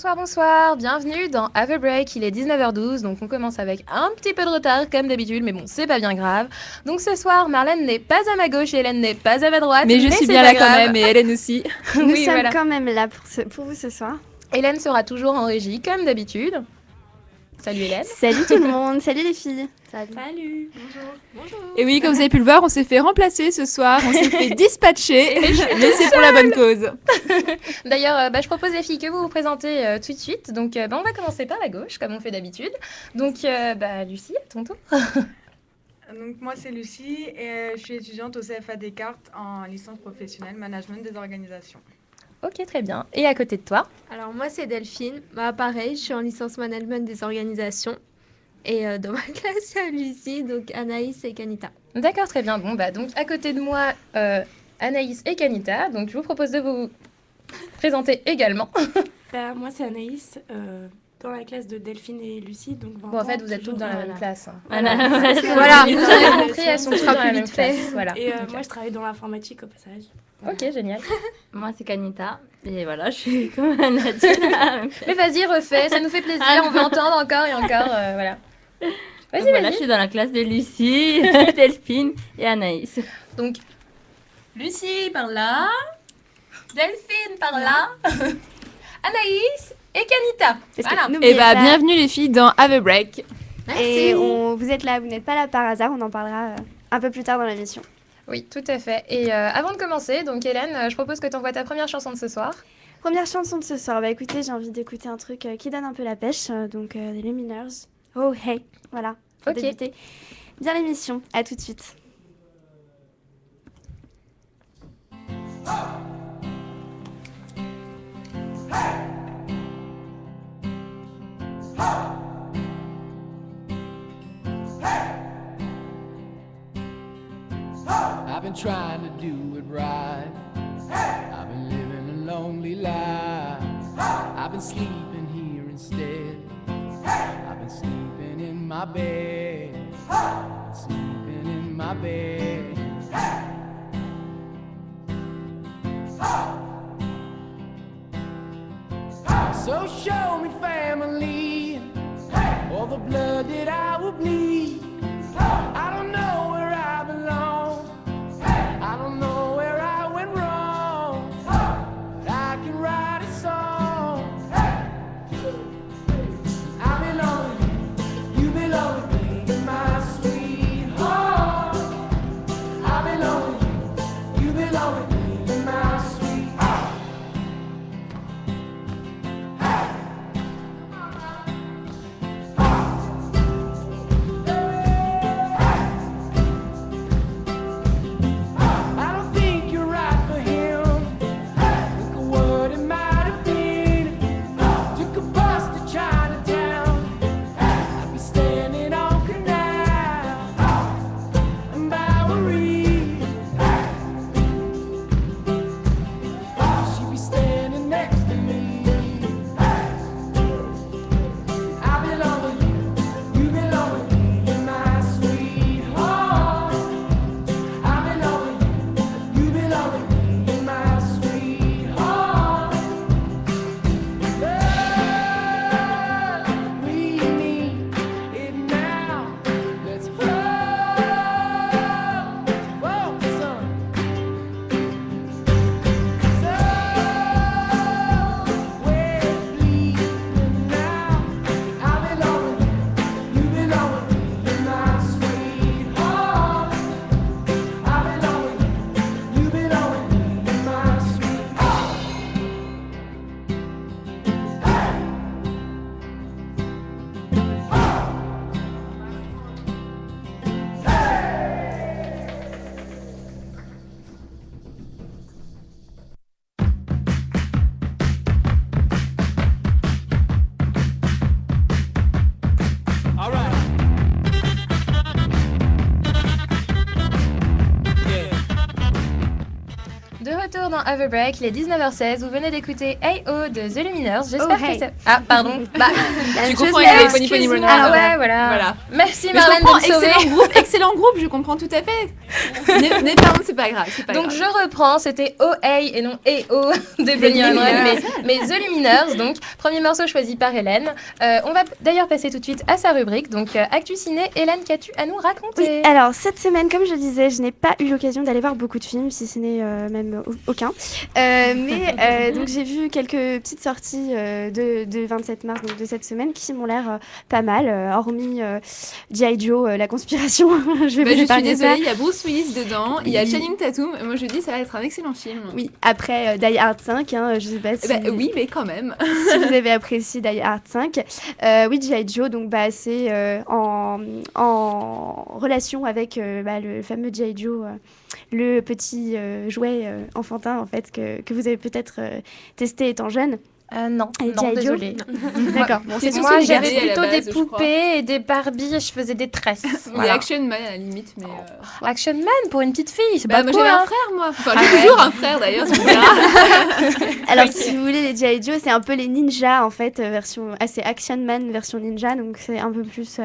Bonsoir, bonsoir, bienvenue dans Have a Break, il est 19h12, donc on commence avec un petit peu de retard comme d'habitude, mais bon, c'est pas bien grave. Donc ce soir, Marlène n'est pas à ma gauche et Hélène n'est pas à ma droite, mais je suis bien là quand même, et Hélène aussi. Nous sommes quand même là pour vous ce soir. Hélène sera toujours en régie, comme d'habitude. Salut Hélène. Salut tout le monde, salut les filles. Salut. Bonjour. Et oui, comme vous avez pu le voir, on s'est fait remplacer ce soir, on s'est fait dispatcher, mais c'est pour la bonne cause. D'ailleurs, je propose les filles que vous vous présentez tout de suite. Donc on va commencer par la gauche, comme on fait d'habitude. Donc Lucie, à ton tour. Donc moi c'est Lucie et je suis étudiante au CFA Descartes en licence professionnelle management des organisations. Ok, très bien. Et à côté de toi? Alors moi c'est Delphine, pareil, je suis en licence management des organisations et dans ma classe il y a Lucie, donc Anaïs et Kanita. D'accord, très bien. Bon donc à côté de moi, Anaïs et Kanita, donc je vous propose de vous présenter également. Moi c'est Anaïs, dans la classe de Delphine et Lucie, donc 20 Bon, en fait, ans, vous êtes toutes dans la même classe. Voilà. Vous avez compris, elles sont toutes dans la même classe. Voilà. Et moi je travaille dans l'informatique au passage. Ok, génial. Moi, c'est Kanita. Et voilà, je suis comme Nadine. Mais vas-y, refais, ça nous fait plaisir. On veut entendre encore et encore. Voilà. Vas-y, voilà, je suis dans la classe de Lucie, Delphine et Anaïs. Donc, Lucie par là, Delphine par là, Anaïs et Kanita. Voilà. Et bienvenue les filles dans Have a Break. Merci. Et vous êtes là, vous n'êtes pas là par hasard, on en parlera un peu plus tard dans l'émission. Oui, tout à fait. Et avant de commencer, donc Hélène, je propose que tu envoies ta première chanson de ce soir. Première chanson de ce soir, écoutez, j'ai envie d'écouter un truc qui donne un peu la pêche, donc des Lumineers. Oh hey, voilà, pour débuter bien l'émission. À tout de suite. I've been trying to do it right. I've been living a lonely life. I've been sleeping here instead. I've been sleeping in my bed. Sleeping in my bed. So show me family, all the blood that I will bleed. I don't know where I belong. I don't know where I went wrong. But I can write a song. I belong with you, you belong with me, my sweetheart. I belong with you belong with me, my sweetheart. retour dans Overbreak, il est 19h16, vous venez d'écouter A.O. de The Lumineers, j'espère que c'est... Ah, pardon, Tu comprends avec les Pony Runners. Ah ouais, voilà. Merci Mais Marlène de me sauver. Excellent groupe, je comprends tout à fait. Pardon, c'est pas grave. Donc je reprends, c'était O.A. et non E.O. des Pony Runners, mais The Lumineers, donc premier morceau choisi par Hélène. On va d'ailleurs passer tout de suite à sa rubrique, donc Actu Ciné. Hélène, qu'as-tu à nous raconter? Oui, alors cette semaine, comme je disais, je n'ai pas eu l'occasion d'aller voir beaucoup de films, si ce n'est même aucun. Mais donc j'ai vu quelques petites sorties de 27 mars, donc de cette semaine, qui m'ont l'air pas mal, hormis G.I. Joe, la conspiration. Je suis désolée, il y a Bruce Willis dedans, il y a Channing Tatum, moi je dis ça va être un excellent film. Oui, après Die Hard 5, je sais pas si... oui, mais quand même. Si vous avez apprécié Die Hard 5. Oui, G.I. Joe, donc c'est en relation avec le fameux G.I. Joe, le petit jouet enfantin en fait que vous avez peut-être testé étant jeune. Non, désolée. D'accord. Bon, moi, j'avais plutôt des poupées et des Barbies et je faisais des tresses. Il y a Action Man à la limite, mais... Action Man pour une petite fille, c'est pas moi cool, j'avais un frère, moi. Enfin, j'ai toujours un frère, d'ailleurs, c'est bizarre. Alors, si vous voulez, les G.I. Joe, c'est un peu les ninjas, en fait, version... c'est Action Man version ninja, donc c'est un peu plus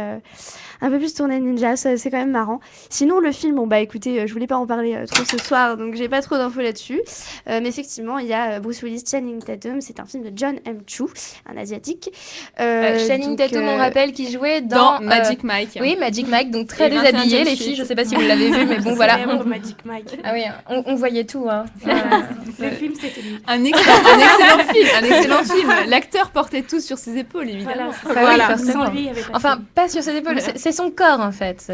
tourné ninja, c'est quand même marrant. Sinon, le film, écoutez, je voulais pas en parler trop ce soir, donc j'ai pas trop d'infos là-dessus. Mais effectivement, il y a Bruce Willis, Channing Tatum, c'est un film de John M. Chu, un asiatique. Channing Tatum, on rappelle, qui jouait dans Magic Mike. Oui, Magic Mike, donc très déshabillé, les filles, je sais pas si vous l'avez vu, mais bon, voilà. Magic Mike. Ah oui, on voyait tout. Hein. Le film, c'était lui. Un excellent film. L'acteur portait tout sur ses épaules, évidemment. Voilà. Sans lui, il y avait pas enfin, pas sur ses épaules, c'est son corps, en fait.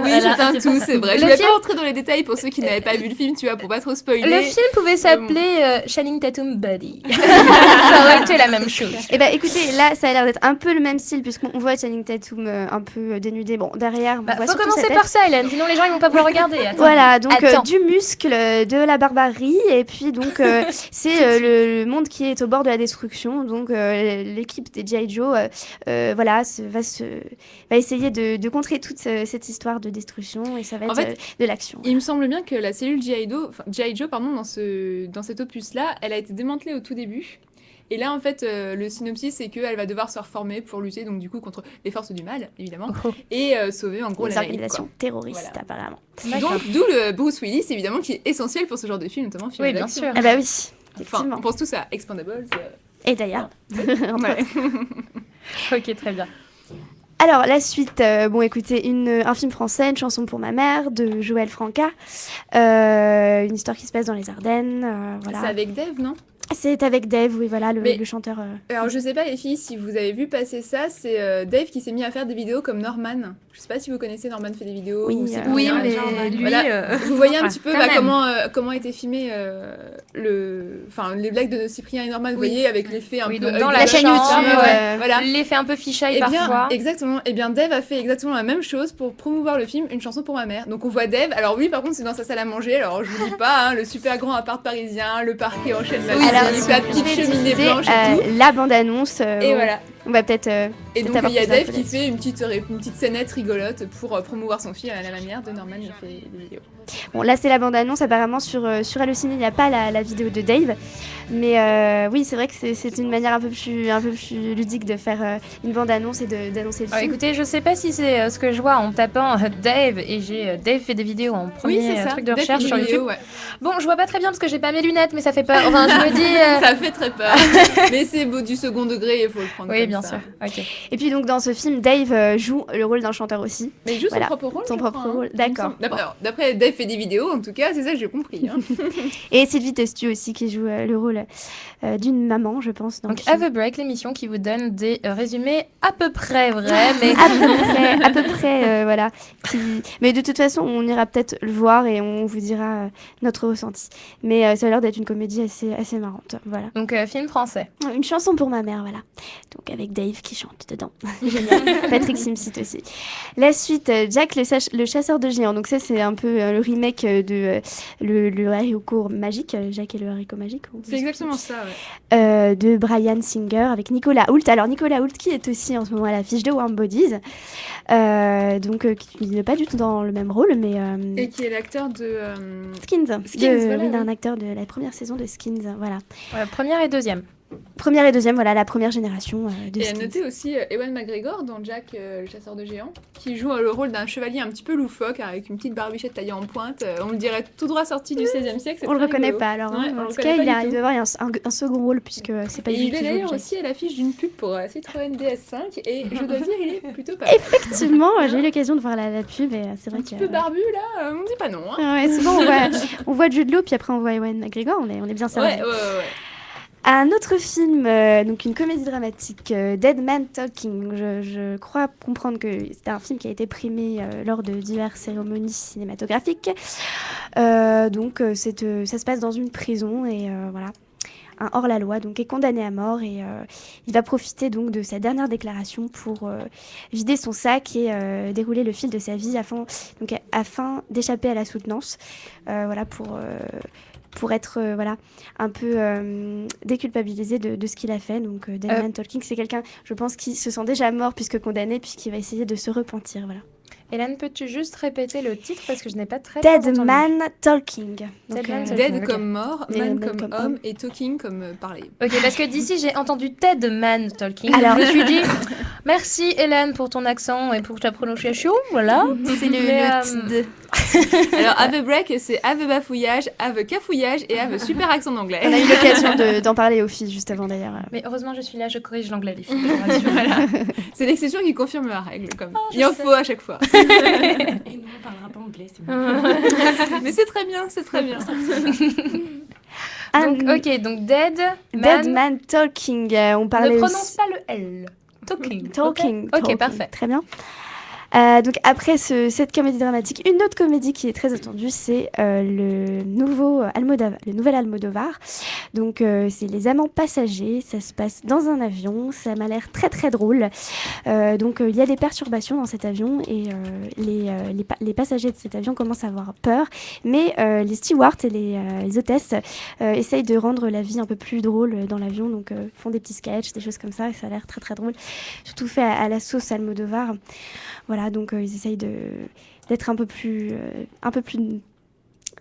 Oui, c'est un tout, c'est vrai. Je vais pas rentrer dans les détails pour ceux qui n'avaient pas vu le film, tu vois, pour pas trop spoiler. Le film pouvait s'appeler Channing Tatum Buddy. Ça aurait été la même chose. Eh ben, écoutez, là, ça a l'air d'être un peu le même style, puisqu'on voit Channing Tatum un peu dénudé. Bon, derrière, on voit faut commencer par ça, Hélène, sinon les gens ils vont pas pouvoir regarder. Attends. Voilà, donc du muscle, de la barbarie, et puis donc c'est le monde qui est au bord de la destruction. Donc l'équipe des G.I. Joe, va essayer de contrer toute cette histoire de destruction, et ça va être de l'action. Il me semble bien que la cellule G.I. Joe, dans cet opus-là, elle a été démantelée au tout début. Et là, en fait, le synopsis, c'est qu'elle va devoir se reformer pour lutter, donc du coup, contre les forces du mal, évidemment, et sauver, en gros, les organisations terroristes, voilà. apparemment. Donc, d'où le Bruce Willis, évidemment, qui est essentiel pour ce genre de film, notamment film d'action. bien sûr. Ah bah oui, enfin, on pense tous à Expendables. Et d'ailleurs. Ok, très bien. Alors, la suite, écoutez, un film français, Une chanson pour ma mère, de Joël Franca. Une histoire qui se passe dans les Ardennes. Voilà. C'est avec Dave, non ? C'est avec Dave, oui, voilà, le chanteur. Alors, je sais pas, les filles, si vous avez vu passer ça, c'est Dave qui s'est mis à faire des vidéos comme Norman. Je sais pas si vous connaissez Norman fait des vidéos. Oui, mais lui... Voilà. Vous voyez un petit peu comment était filmé les blagues de Cyprien et Norman, vous voyez, avec l'effet un peu... dans la chaîne YouTube, voilà. L'effet un peu fichaille parfois. Exactement. Et bien, Dave a fait exactement la même chose pour promouvoir le film Une chanson pour ma mère. Donc, on voit Dave. Alors, oui, par contre, c'est dans sa salle à manger. Alors, je vous dis pas, le super grand appart parisien, le parquet en chaîne la petite cheminée blanche et tout. La bande-annonce. Et voilà. On va peut-être. Et donc il y a Dave qui fait une petite scénette rigolote pour promouvoir son film à la manière de Norman qui fait des vidéos. Bon, là c'est la bande-annonce, apparemment sur Allociné il n'y a pas la vidéo de Dave, mais oui c'est vrai que c'est une manière un peu plus ludique de faire une bande-annonce et d'annoncer le film. Écoutez, je sais pas si c'est ce que je vois en tapant Dave, et j'ai Dave fait des vidéos en premier truc de recherche sur YouTube. Ouais. Bon, je vois pas très bien parce que j'ai pas mes lunettes, mais ça fait peur. Enfin, je me dis. Ça fait très peur. Mais c'est beau du second degré, il faut le prendre. Oui, bien sûr. Okay. Et puis donc dans ce film, Dave joue le rôle d'un chanteur aussi. Mais il joue son propre rôle. Son propre rôle, d'accord. D'après Dave fait des vidéos, en tout cas, c'est ça que j'ai compris. Hein. Et Sylvie Testu aussi qui joue le rôle d'une maman, je pense. Donc Overbreak, l'émission qui vous donne des résumés à peu près vrais, mais à peu près, voilà. Mais de toute façon, on ira peut-être le voir et on vous dira notre ressenti. Mais ça a l'air d'être une comédie assez marrante, voilà. Donc film français. Une chanson pour ma mère, voilà. Donc avec avec Dave qui chante dedans. Génial. Patrick Simsit aussi. La suite, Jack le chasseur de géants. Donc ça, c'est un peu le remake de le haricot magique. Jack et le haricot magique. C'est exactement ça, ouais. De Bryan Singer avec Nicolas Hoult. Alors Nicolas Hoult qui est aussi en ce moment à l'affiche de Warm Bodies. Qui n'est pas du tout dans le même rôle, mais... Et qui est l'acteur de... Skins. Voilà, oui, un acteur de la première saison de Skins, voilà. Première et deuxième. Première et deuxième, voilà, la première génération de Et Skins. à noter aussi Ewan McGregor dans Jack, le chasseur de géants, qui joue le rôle d'un chevalier un petit peu loufoque, avec une petite barbichette taillée en pointe. On le dirait tout droit sorti du XVIe siècle. C'est On le très reconnaît rigolo. pas, alors. Ouais, En tout cas, il doit y avoir un second rôle, puisque c'est pas Et lui il qui est joue d'ailleurs Jack. aussi à l'affiche d'une pub pour Citroën DS5, et je dois dire, il est plutôt pas mal. Effectivement, j'ai eu l'occasion de voir la pub, et c'est vrai Un petit peu barbu, là, on dit pas non. Hein. Ouais, souvent, on voit Jude Law, puis après on voit Ewan McGregor, on est bien servi. Ouais. Un autre film, donc une comédie dramatique, Dead Man Talking. Je crois comprendre que c'est un film qui a été primé lors de diverses cérémonies cinématographiques. Ça se passe dans une prison et voilà. Un hors-la-loi donc est condamné à mort et il va profiter donc de sa dernière déclaration pour vider son sac et dérouler le fil de sa vie afin d'échapper à la soutenance. Voilà pour être un peu déculpabilisé de ce qu'il a fait. Donc Dead Man Talking, c'est quelqu'un, je pense, qui se sent déjà mort puisque condamné, puis qui va essayer de se repentir. Voilà. Hélène, peux-tu juste répéter le titre parce que je n'ai pas très bien entendu. Dead Man Talking. Donc, Dead ok. comme mort, man comme homme, et talking comme parler. Ok, parce que d'ici j'ai entendu Ted Man Talking. Alors je lui dis merci Hélène pour ton accent et pour ta prononciation, voilà. C'est le Alors have break, c'est have bafouillage, have cafouillage et have super accent d'anglais. On a eu l'occasion d'en parler aux filles juste avant d'ailleurs. Mais heureusement je suis là, je corrige l'anglais les filles. Voilà. C'est l'exception qui confirme la règle, comme il en faut à chaque fois. Et nous, on parlera pas anglais, c'est bon. Mais c'est très bien, c'est très bien. Donc Dead Man Talking. On parlait ne prononce pas le L. Talking. Ok, parfait. Très bien. Donc après cette comédie dramatique, une autre comédie qui est très attendue, c'est le nouvel Almodovar. Donc c'est Les Amants Passagers, ça se passe dans un avion, ça m'a l'air très très drôle. Donc il y a des perturbations dans cet avion et les passagers de cet avion commencent à avoir peur, mais les stewards et les hôtesses essayent de rendre la vie un peu plus drôle dans l'avion, donc font des petits sketchs, des choses comme ça, et ça a l'air très très drôle, surtout fait à la sauce Almodovar. Voilà, donc ils essayent d'être un peu plus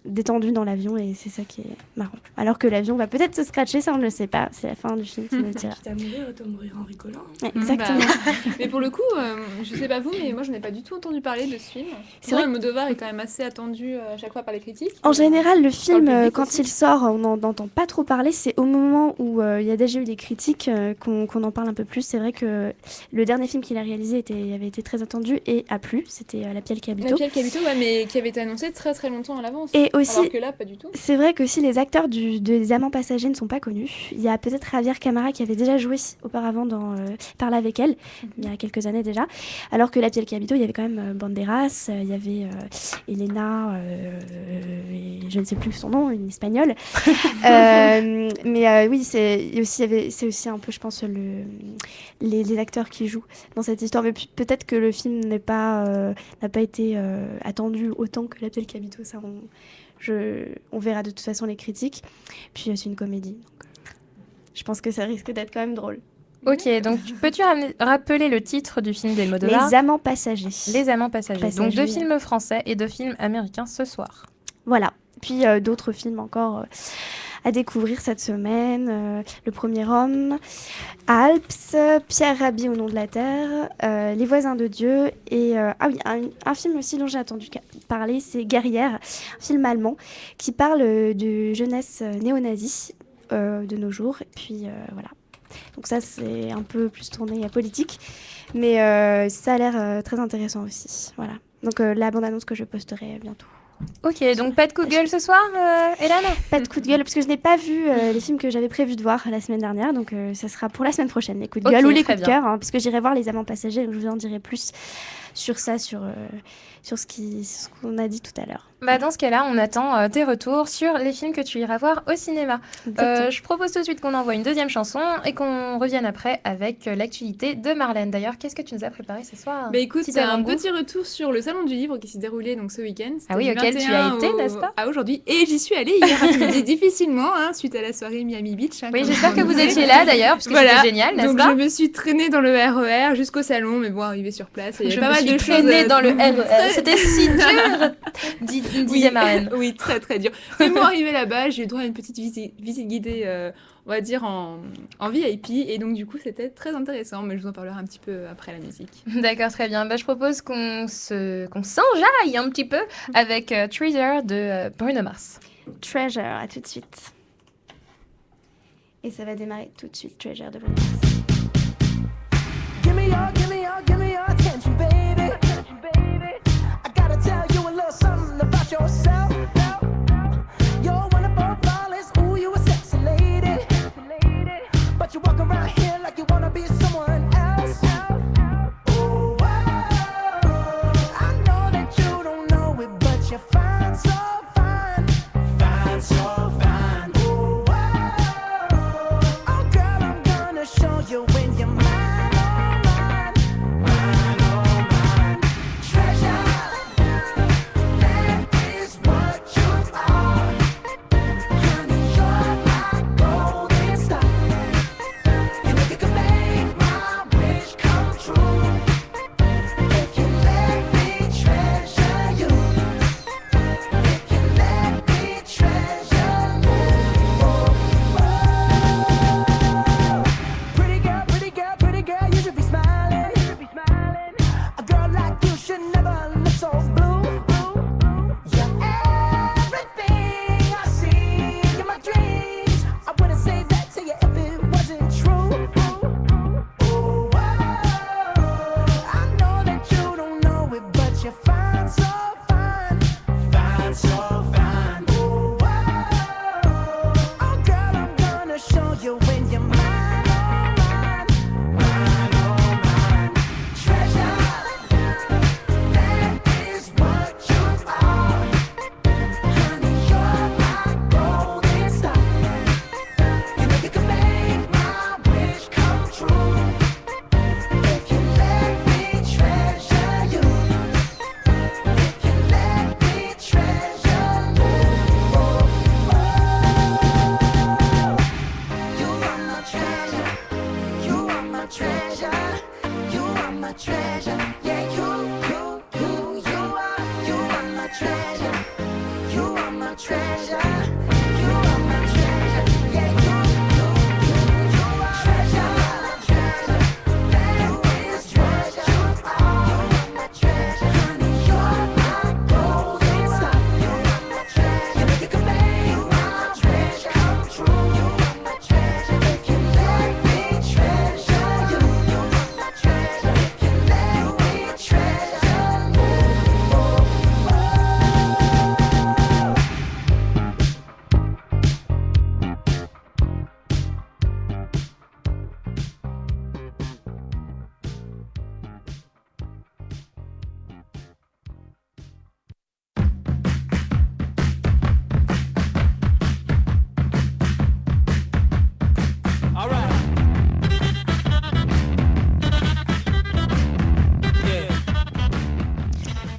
détendus dans l'avion et c'est ça qui est marrant. Alors que l'avion va peut-être se scratcher, ça on ne le sait pas, c'est la fin du film qui nous le dira. Quitte à mourir, autant mourir en rigolant. Ouais, exactement. Mais pour le coup, je sais pas vous, mais moi je n'ai pas du tout entendu parler de ce film. C'est vrai. Almodovar est quand même assez attendu à chaque fois par les critiques. En général, le film, public quand aussi. il sort, on n'en entend pas trop parler. C'est au moment où il y a déjà eu des critiques qu'on en parle un peu plus. C'est vrai que le dernier film qu'il a réalisé avait été très attendu et a plu. C'était La Piel qui habite. La Piel Cabito, ouais, mais qui avait été annoncé très très longtemps à l'avance. Et aussi, alors que là, pas du tout. c'est vrai que si les acteurs des Amants Passagers ne sont pas connus, il y a peut-être Javier Camara qui avait déjà joué auparavant dans Parle avec elle, il y a quelques années déjà. Alors que La Piel qui habite, il y avait quand même Banderas, il y avait Elena, et je ne sais plus son nom, une espagnole. Oui, c'est aussi un peu, je pense, les acteurs qui jouent dans cette histoire. Mais peut-être que le film n'a pas été attendu autant que La Piel qui habite. Ça, on verra de toute façon les critiques. Puis c'est une comédie, donc je pense que ça risque d'être quand même drôle. Ok, donc peux-tu rappeler le titre du film d'Almodovar ? Les Amants Passagers. Les Amants Passagers. Donc 2 films français et 2 films américains ce soir. Voilà. Puis d'autres films encore à découvrir cette semaine. Le Premier Homme, Alps, Pierre Rabhi au nom de la Terre, Les Voisins de Dieu et un film aussi dont j'ai entendu parler, c'est Guerrière, un film allemand qui parle de jeunesse néo-nazie de nos jours. Et puis voilà. Donc ça, c'est un peu plus tourné à politique, mais ça a l'air très intéressant aussi. Voilà. Donc la bande-annonce que je posterai bientôt. Ok, donc pas de coup de gueule ce soir, Hélène ? Pas de coup de gueule, parce que je n'ai pas vu les films que j'avais prévu de voir la semaine dernière, donc ça sera pour la semaine prochaine, les coups de gueule ou les coups de cœur, parce que j'irai voir Les Amants Passagers, donc je vous en dirai plus sur ça, sur ce qu'on a dit tout à l'heure. Bah, dans ce cas-là, on attend tes retours sur les films que tu iras voir au cinéma. Je propose tout de suite qu'on envoie une deuxième chanson et qu'on revienne après avec l'actualité de Marlène. D'ailleurs, qu'est-ce que tu nous as préparé ce soir? Bah écoute, Si c'est t'as un goût. petit retour sur le salon du livre qui s'est déroulé donc ce week-end. Ah oui, C'était du auquel tu as 21 été, n'est-ce pas? à aujourd'hui. Et j'y suis allée hier après-midi difficilement, hein, suite à la soirée Miami Beach. Hein, Oui, comme j'espère on que vous disait. étiez là d'ailleurs, parce que Voilà. c'était génial, n'est-ce Donc pas? je me suis traînée dans le RER jusqu'au salon, mais bon, arrivée sur place, il y avait Je pas me mal suis de choses. traînée dans le RER. C'était si dur, disait Marlène. Oui, très très dur. Mais bon, arrivé là-bas, j'ai eu droit à une petite visite guidée, on va dire en VIP, et donc du coup c'était très intéressant, mais je vous en parlerai un petit peu après la musique. D'accord, très bien. Bah, je propose qu'on s'enjaille un petit peu avec Treasure de Bruno Mars. Treasure, à tout de suite. Et ça va démarrer tout de suite, Treasure de Bruno Mars. Give me your attention, baby. I gotta tell you a little something about yourself. You're wonderful, flawless, ooh, you a sexy lady. But you walk around here like you wanna be someone else. Ooh, I know that you don't know it, but you're fine, so fine. Fine, so fine. Ooh, oh girl, I'm gonna show you when you're mine.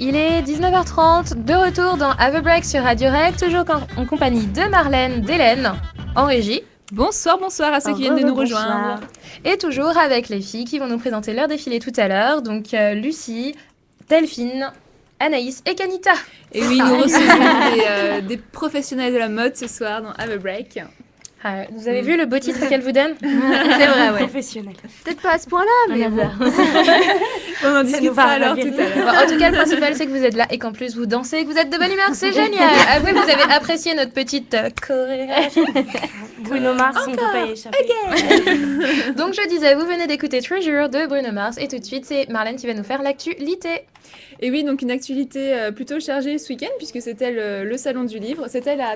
Il est 19h30, de retour dans Have a Break sur Radio Rec, toujours en compagnie de Marlène, d'Hélène, en régie. Bonsoir à ceux qui viennent de nous rejoindre. Et toujours avec les filles qui vont nous présenter leur défilé tout à l'heure. Donc Lucie, Delphine, Anaïs et Kanita. Et oui, nous recevons des professionnels de la mode ce soir dans Have a Break. Ah, vous avez vu le beau titre qu'elle vous donne? C'est vrai, ouais. Professionnel. Peut-être pas à ce point-là, mais bon. On en discutera alors tout à l'heure. Bon, en tout cas, le principal, c'est que vous êtes là et qu'en plus, vous dansez et que vous êtes de bonne humeur. C'est génial. Avouez, vous avez apprécié notre petite chorégraphie. Bruno Mars, on ne peut pas y échapper. Donc, je disais, vous venez d'écouter Treasure de Bruno Mars. Et tout de suite, c'est Marlène qui va nous faire l'actualité. Et oui, donc une actualité plutôt chargée ce week-end, puisque c'était le Salon du Livre. C'était la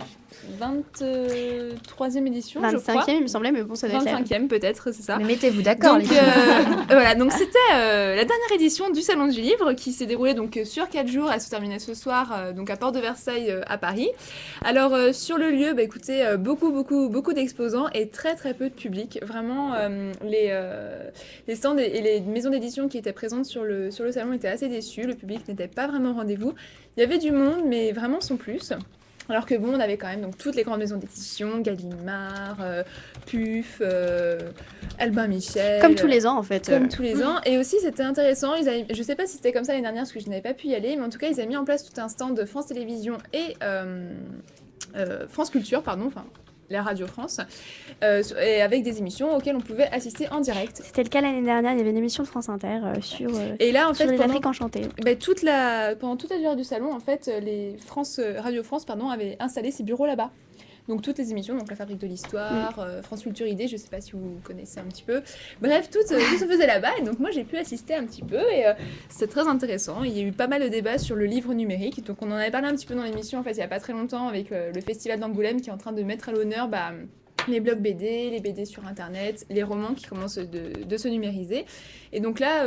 23e édition, je crois. 25e, il me semblait, mais bon, ça doit être 25e peut-être, c'est ça. Mais mettez-vous d'accord, Donc, les filles. voilà, donc c'était la dernière édition du Salon du Livre qui s'est déroulée donc sur 4 jours. Elle se terminait ce soir donc à Porte de Versailles à Paris. Alors sur le lieu, écoutez, beaucoup d'exposants et très peu de public. Vraiment, les stands et les maisons d'édition qui étaient présentes sur le salon étaient assez déçus. Le public n'était pas vraiment au rendez-vous. Il y avait du monde, mais vraiment sans plus. Alors que bon, on avait quand même donc, toutes les grandes maisons d'édition, Gallimard, Puf, Albin Michel. Comme tous les ans en fait. Comme tous les ans. Et aussi, c'était intéressant. Je sais pas si c'était comme ça l'année dernière, parce que je n'avais pas pu y aller, mais en tout cas, ils avaient mis en place tout un stand de France Télévisions et France Culture, enfin la Radio France, et avec des émissions auxquelles on pouvait assister en direct. C'était le cas l'année dernière, il y avait une émission de France Inter sur, et là, en fait, les Afriques enchantées. Pendant toute la durée du salon, en fait, Radio France avaient installé ses bureaux là-bas. Donc toutes les émissions, donc La Fabrique de l'Histoire, France Culture Idée, je sais pas si vous connaissez un petit peu. Bref, tout se faisait là-bas, et donc moi j'ai pu assister un petit peu, et c'était très intéressant. Il y a eu pas mal de débats sur le livre numérique, donc on en avait parlé un petit peu dans l'émission, en fait, il y a pas très longtemps, avec le Festival d'Angoulême qui est en train de mettre à l'honneur les blogs BD, les BD sur Internet, les romans qui commencent de se numériser. Et donc là,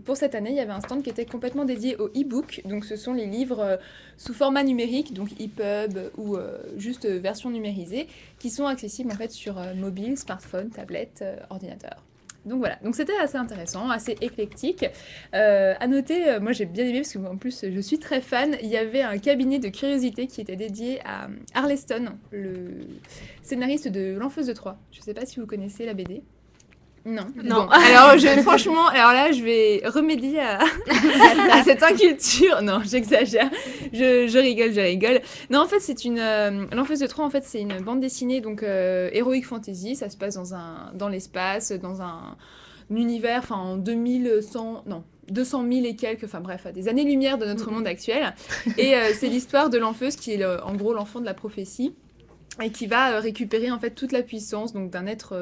pour cette année, il y avait un stand qui était complètement dédié au e-book. Donc ce sont les livres sous format numérique, donc EPUB ou juste version numérisée, qui sont accessibles en fait sur mobile, smartphone, tablette, ordinateur. Donc voilà, donc c'était assez intéressant, assez éclectique. À noter, moi j'ai bien aimé parce que moi, en plus je suis très fan, il y avait un cabinet de curiosité qui était dédié à Arleston, le scénariste de L'Enfeuse de Troie. Je sais pas si vous connaissez la BD. Non. Bon, alors franchement, là je vais remédier à cette inculture. Non, j'exagère. Je rigole. Non, en fait, c'est L'Enfeuse de Troie, en fait, c'est une bande dessinée donc heroic fantasy. Ça se passe dans l'espace, dans un univers, en 200 000 et quelques, bref, des années-lumière de notre monde actuel. Et c'est l'histoire de l'Enfeuse qui est en gros l'enfant de la prophétie et qui va récupérer en fait toute la puissance donc d'un être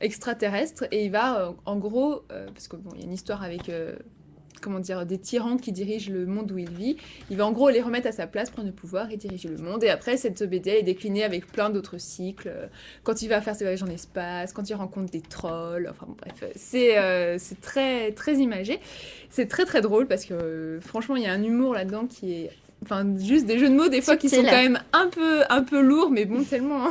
extraterrestre, et il va en gros parce que il y a une histoire avec des tyrans qui dirigent le monde où il vit, il va en gros les remettre à sa place, prendre le pouvoir et diriger le monde. Et après cette BD est déclinée avec plein d'autres cycles, quand il va faire ses voyages en espace, quand il rencontre des trolls, bref, c'est très très imagé, c'est très drôle parce que franchement il y a un humour là-dedans qui est juste des jeux de mots des fois qui sont quand même un peu lourds, mais bon, tellement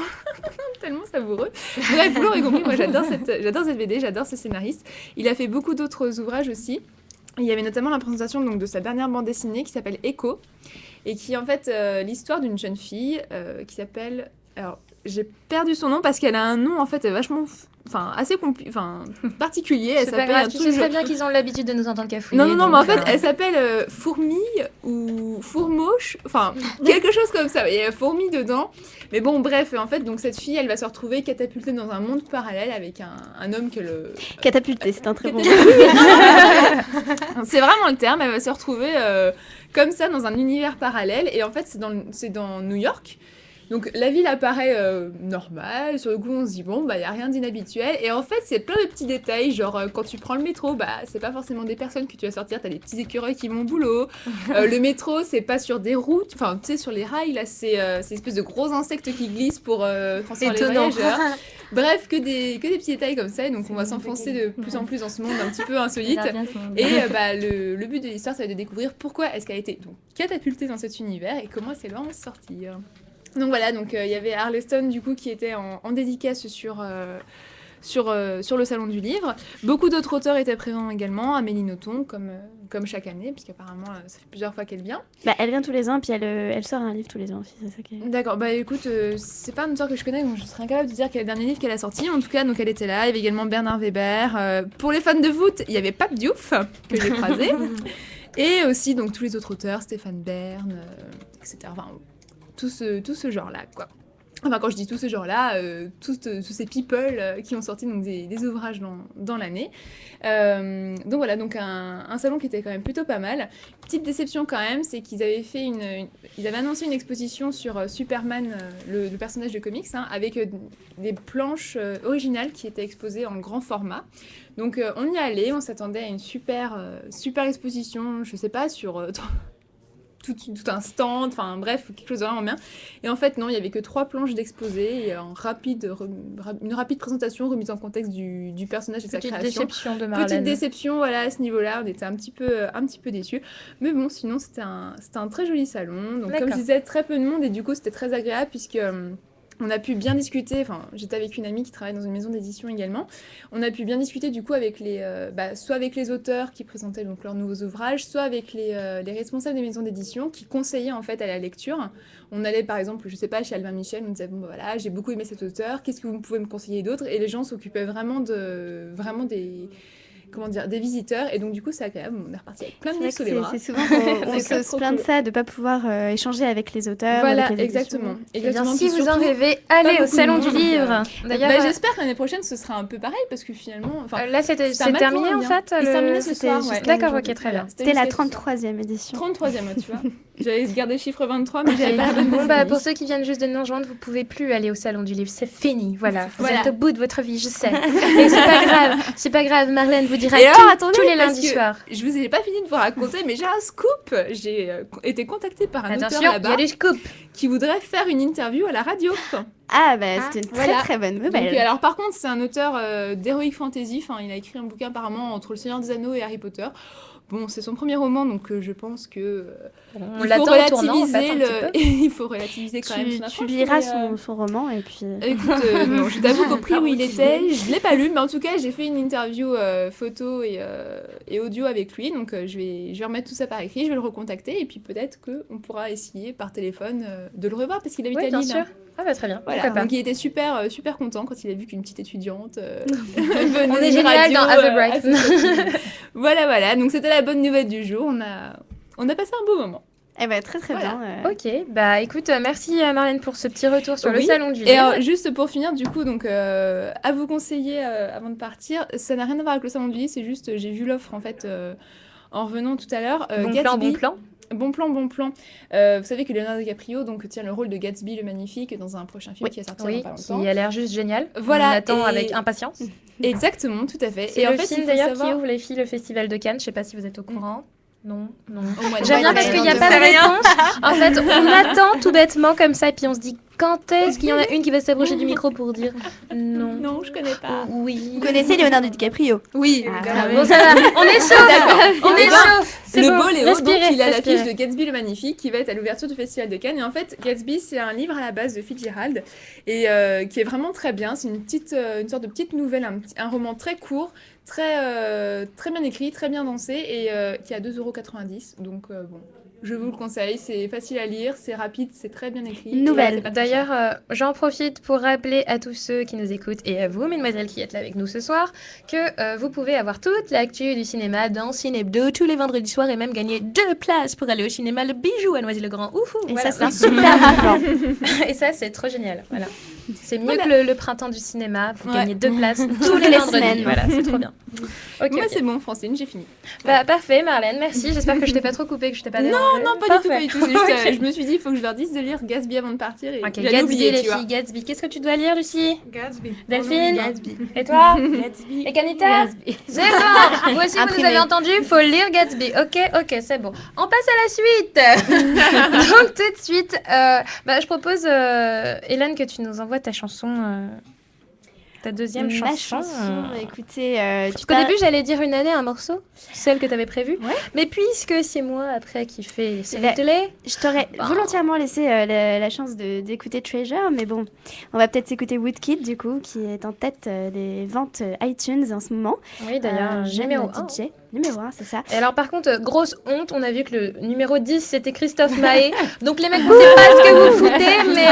savoureux. Bref, vous l'aurez compris, moi j'adore cette BD, j'adore ce scénariste. Il a fait beaucoup d'autres ouvrages aussi. Il y avait notamment la présentation donc, de sa dernière bande dessinée qui s'appelle Echo, et qui est en fait l'histoire d'une jeune fille qui s'appelle... Alors, j'ai perdu son nom parce qu'elle a un nom en fait vachement... assez particulier. Elle s'appelle tu sais très bien qu'ils ont l'habitude de nous entendre cafouiller. Non, mais en fait, elle s'appelle Fourmille ou Fourmoche, quelque chose comme ça. Il y a Fourmi dedans. Mais bon, bref, en fait, donc cette fille, elle va se retrouver catapultée dans un monde parallèle avec un homme que le... Catapultée, c'est un très bon mot. C'est vraiment le terme. Elle va se retrouver comme ça dans un univers parallèle. Et en fait, c'est dans New York. Donc la ville apparaît normale, sur le coup on se dit bon, y a rien d'inhabituel, et en fait c'est plein de petits détails, genre quand tu prends le métro, c'est pas forcément des personnes que tu vas sortir, t'as des petits écureuils qui vont au boulot, le métro c'est pas sur des routes, tu sais sur les rails, là c'est une espèce de gros insectes qui glissent pour transformer les voyageurs. Bref, que des petits détails comme ça, et donc on va s'enfoncer de plus en plus dans ce monde un petit peu insolite, et le but de l'histoire ça va être de découvrir pourquoi est-ce qu'elle a été donc catapultée dans cet univers, et comment est-ce qu'elle va en sortir. Donc voilà, il y avait Arleston du coup qui était en dédicace sur le Salon du Livre. Beaucoup d'autres auteurs étaient présents également, Amélie Nothomb comme chaque année, puisqu'apparemment ça fait plusieurs fois qu'elle vient. Elle vient tous les ans, puis elle sort un livre tous les ans aussi, c'est ça qui est... D'accord, écoute, c'est pas une auteure que je connais, donc je serais incapable de dire quel est le dernier livre qu'elle a sorti. En tout cas, donc elle était là, il y avait également Bernard Weber. Pour les fans de foot, il y avait Pape Diouf, que j'ai croisé. Et aussi donc tous les autres auteurs, Stéphane Bern, etc. Tout ce genre-là, quoi. Quand je dis tout ce genre-là, tous ces people qui ont sorti donc, des ouvrages dans l'année. Donc voilà, donc un salon qui était quand même plutôt pas mal. Petite déception quand même, c'est qu'ils avaient fait ils avaient annoncé une exposition sur Superman, le personnage de comics, avec des planches originales qui étaient exposées en grand format. Donc on y allait, on s'attendait à une super exposition, je sais pas, sur tout un stand, enfin bref, quelque chose de vraiment bien. Et en fait, non, il n'y avait que 3 planches d'exposé et une rapide présentation, remise en contexte du personnage et de sa création. Petite déception de Marlène. Petite déception, voilà, à ce niveau-là, on était un petit peu déçus. Mais bon, sinon, c'était un très joli salon. Donc, comme je disais, très peu de monde et du coup, c'était très agréable puisque... on a pu bien discuter, enfin j'étais avec une amie qui travaille dans une maison d'édition également, on a pu bien discuter du coup avec soit avec les auteurs qui présentaient donc leurs nouveaux ouvrages, soit avec les responsables des maisons d'édition qui conseillaient en fait à la lecture. On allait par exemple, je sais pas, chez Albin Michel, on disait bon bah voilà, j'ai beaucoup aimé cet auteur, qu'est-ce que vous pouvez me conseiller d'autre? Et les gens s'occupaient vraiment des visiteurs, et donc du coup c'est agréable, on est reparti avec plein de livres sous les bras. C'est souvent qu'on se plaint de ça, de ne pas pouvoir échanger avec les auteurs. Voilà, avec les exactement. Si vous en rêvez, allez au Salon du Livre. D'ailleurs, j'espère que l'année prochaine ce sera un peu pareil, parce que finalement... Là c'est terminé en fait. Il s'est terminé ce soir, ouais. D'accord, ok, très bien. C'était la 33e édition. 33e, tu vois. J'avais gardé le chiffre 23, mais j'avais pas la bonne décennie. Pour ceux qui viennent juste de nous rejoindre, vous pouvez plus aller au Salon du Livre, c'est fini, voilà. Vous êtes au bout de votre vie, je sais. Et c'est pas grave, Marlène vous dira tous les lundis soirs. Je vous ai pas fini de vous raconter, mais j'ai un scoop. J'ai été contactée par un auteur là-bas. Il y a des scoops qui voudrait faire une interview à la radio. Ah bah c'est une très bonne nouvelle. Donc, alors par contre, c'est un auteur d'heroic fantasy. Enfin, il a écrit un bouquin apparemment entre Le Seigneur des Anneaux et Harry Potter. Bon, c'est son premier roman, donc je pense que il faut relativiser il faut relativiser quand même son approche. Tu liras son roman et puis... Écoute, non, je t'avoue qu'au prix où il était, je l'ai pas lu, mais en tout cas, j'ai fait une interview photo et audio avec lui, donc je vais remettre tout ça par écrit, je vais le recontacter, et puis peut-être qu'on pourra essayer par téléphone de le revoir, parce qu'il habite à Lille. Bien sûr. Ah bah très bien. Voilà, donc il était super content quand il a vu qu'une petite étudiante venait on est génial dans As a Bright. Voilà, donc c'était la bonne nouvelle du jour, on a passé un beau moment. Eh ben, très bien. Ok, bah écoute, merci Marlène pour ce petit retour sur le Salon du Livre. Et alors, juste pour finir, du coup, donc à vous conseiller avant de partir, ça n'a rien à voir avec le Salon du Livre, c'est juste, j'ai vu l'offre en fait en revenant tout à l'heure. Bon plan. Bon plan. Vous savez que Leonardo DiCaprio tient le rôle de Gatsby le Magnifique dans un prochain film qui est sorti il y a pas longtemps. Qui a l'air juste génial. Voilà, on attend avec impatience. Exactement, tout à fait. C'est le film d'ailleurs qui ouvre les filles le Festival de Cannes. Je sais pas si vous êtes au courant. Non. J'aime bien parce qu'il n'y a pas de réponse. En fait, on attend tout bêtement comme ça, et puis on se dit quand est-ce qu'il y en a une qui va s'approcher du micro pour dire non. Non, je connais pas. Oui. Vous connaissez Leonardo DiCaprio? Oui. Bon, ça va. On est chaud. D'accord. On est chaud. Le beau Léo, donc il a l'affiche de Gatsby le Magnifique qui va être à l'ouverture du Festival de Cannes. Et en fait, Gatsby, c'est un livre à la base de Fitzgerald et qui est vraiment très bien. C'est une sorte de petite nouvelle, un roman très court, très bien écrit, très bien dansé et qui est à 2,90 €. Donc bon. Je vous le conseille, c'est facile à lire, c'est rapide, c'est très bien écrit. Nouvelle. D'ailleurs, j'en profite pour rappeler à tous ceux qui nous écoutent et à vous, mesdemoiselles qui êtes là avec nous ce soir, que vous pouvez avoir toute l'actu du cinéma dans Cinébdo tous les vendredis soirs et même gagner 2 places pour aller au cinéma Le Bijou à Noisy-le-Grand. Et voilà. ça, c'est un super plan. Et ça, c'est trop génial. Voilà. C'est mieux que le printemps du cinéma. Vous gagnez 2 places tous les vendredis. semaines. Voilà, c'est trop bien. Moi, c'est bon, Francine, j'ai fini. Bah, parfait, Marlène, merci. J'espère que je t'ai pas trop coupé, que je t'ai pas dérangé. Non, pas du tout. Juste, je me suis dit, il faut que je leur dise de lire Gatsby avant de partir. Et Gatsby, oublié, les filles, Gatsby. Qu'est-ce que tu dois lire, Lucie? Gatsby. Delphine? Gatsby. Et toi? Gatsby. Et Kanita? Gatsby. C'est bon. Vous aussi, vous nous avez entendu, il faut lire Gatsby. Ok, c'est bon. On passe à la suite. Donc, tout de suite, je propose, Hélène, que tu nous envoies ta chanson... Ta deuxième chanson. Écoutez, Parce qu'au début, j'allais dire une année, un morceau, celle que tu avais prévue. Ouais. Mais puisque c'est moi, après, qui fais les séries télé... Je t'aurais volontairement laissé la chance d'écouter Treasure, mais bon, on va peut-être écouter Woodkid, du coup, qui est en tête des ventes iTunes en ce moment. Oui, d'ailleurs, numéro 1. Numéro 1, c'est ça. Et alors, par contre, grosse honte, on a vu que le numéro 10, c'était Christophe Maé. Donc, les mecs, vous savez pas ce que vous foutez, mais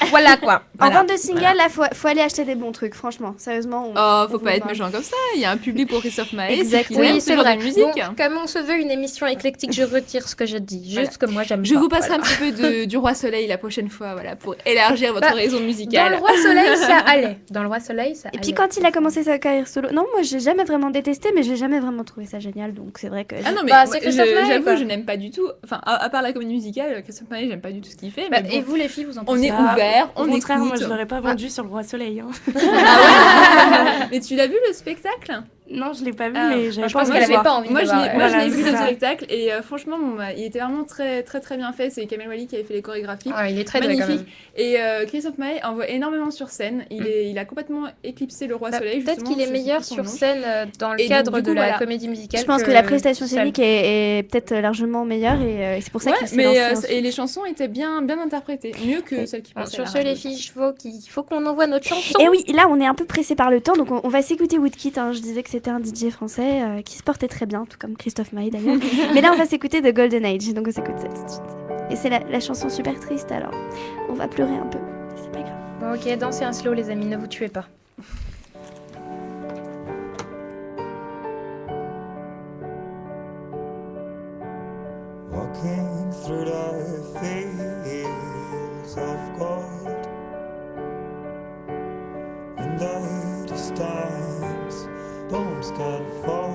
voilà, quoi. Voilà. En vente de singles, là, faut aller acheter des bons trucs, franchement. Sérieusement. Faut pas être méchant comme ça. Il y a un public pour Christophe Maé. Exactement. Oui, c'est vrai. Musique. Bon, comme on se veut une émission éclectique, je retire ce que je dis. Juste que moi, j'aime Je pas. vous passerai un petit peu du Roi Soleil la prochaine fois, voilà, pour élargir votre réseau musical. Dans le Roi Soleil, ça allait. Et puis quand il a commencé sa carrière solo, non, moi j'ai jamais vraiment détesté, mais j'ai jamais vraiment trouvé ça génial, donc c'est vrai que. Ah non, mais c'est Christophe Maé, j'avoue, quoi. je n'aime pas du tout. Enfin, à part la comédie musicale, Christophe Maé, j'aime pas du tout ce qu'il fait. Mais Et vous, les filles, vous en pensez on est ouvert, on Au contraire, écoute. moi je l'aurais pas vendu sur le Roi Soleil. Hein. Ah ouais. Mais tu l'as vu le spectacle? Non, je l'ai pas vu, Ah, mais j'avais je pas pense envie qu'elle de avait voir. pas envie de le voir. Moi, je Voilà, l'ai vu c'est le ça. spectacle et franchement, il était vraiment très, très, très bien fait. C'est Kamel Wally qui avait fait les chorégraphies. Ah, il est très doué quand même. Magnifique. Et Christophe Maé en voit énormément sur scène. Il a complètement éclipsé le Roi Bah, Soleil. peut-être qu'il est meilleur sur scène dans le Et donc, cadre du de coup, la voilà. comédie musicale. Je pense que la prestation scénique est peut-être largement meilleure et c'est pour ça Ouais, qu'il s'est mais lancé ensuite. et les chansons étaient bien interprétées, mieux que celles qui Bon, passaient sur à la ce, les radio. filles, il faut qu'on envoie notre chanson. Et oui, là on est un peu pressé par le temps, donc on va s'écouter Woodkid. Je disais que c'était un DJ français qui se portait très bien, tout comme Christophe Maé d'ailleurs. Mais là on va s'écouter The Golden Age, donc on s'écoute ça tout de suite. Et c'est la chanson super triste, alors on va pleurer un peu, mais c'est pas grave. Bon, ok, dansez un slow, les amis, ne vous tuez pas. Walking through the fields of gold, in the distance, domes can fall.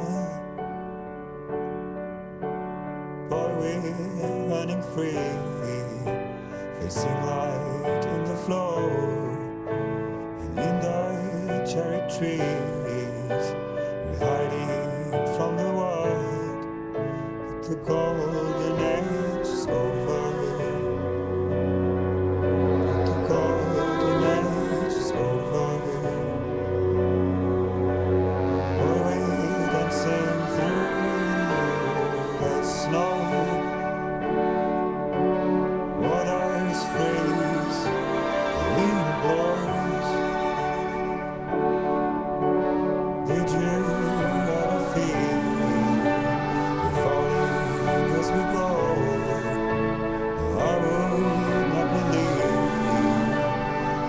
But we're running free, facing light in the flow, and in the cherry trees, we're hiding from the world. But the golden age is over. But the golden age is over. But we're dancing through the snow. Waters freeze, the wind blows. Did you ever feel we're falling as we go? No, I would not believe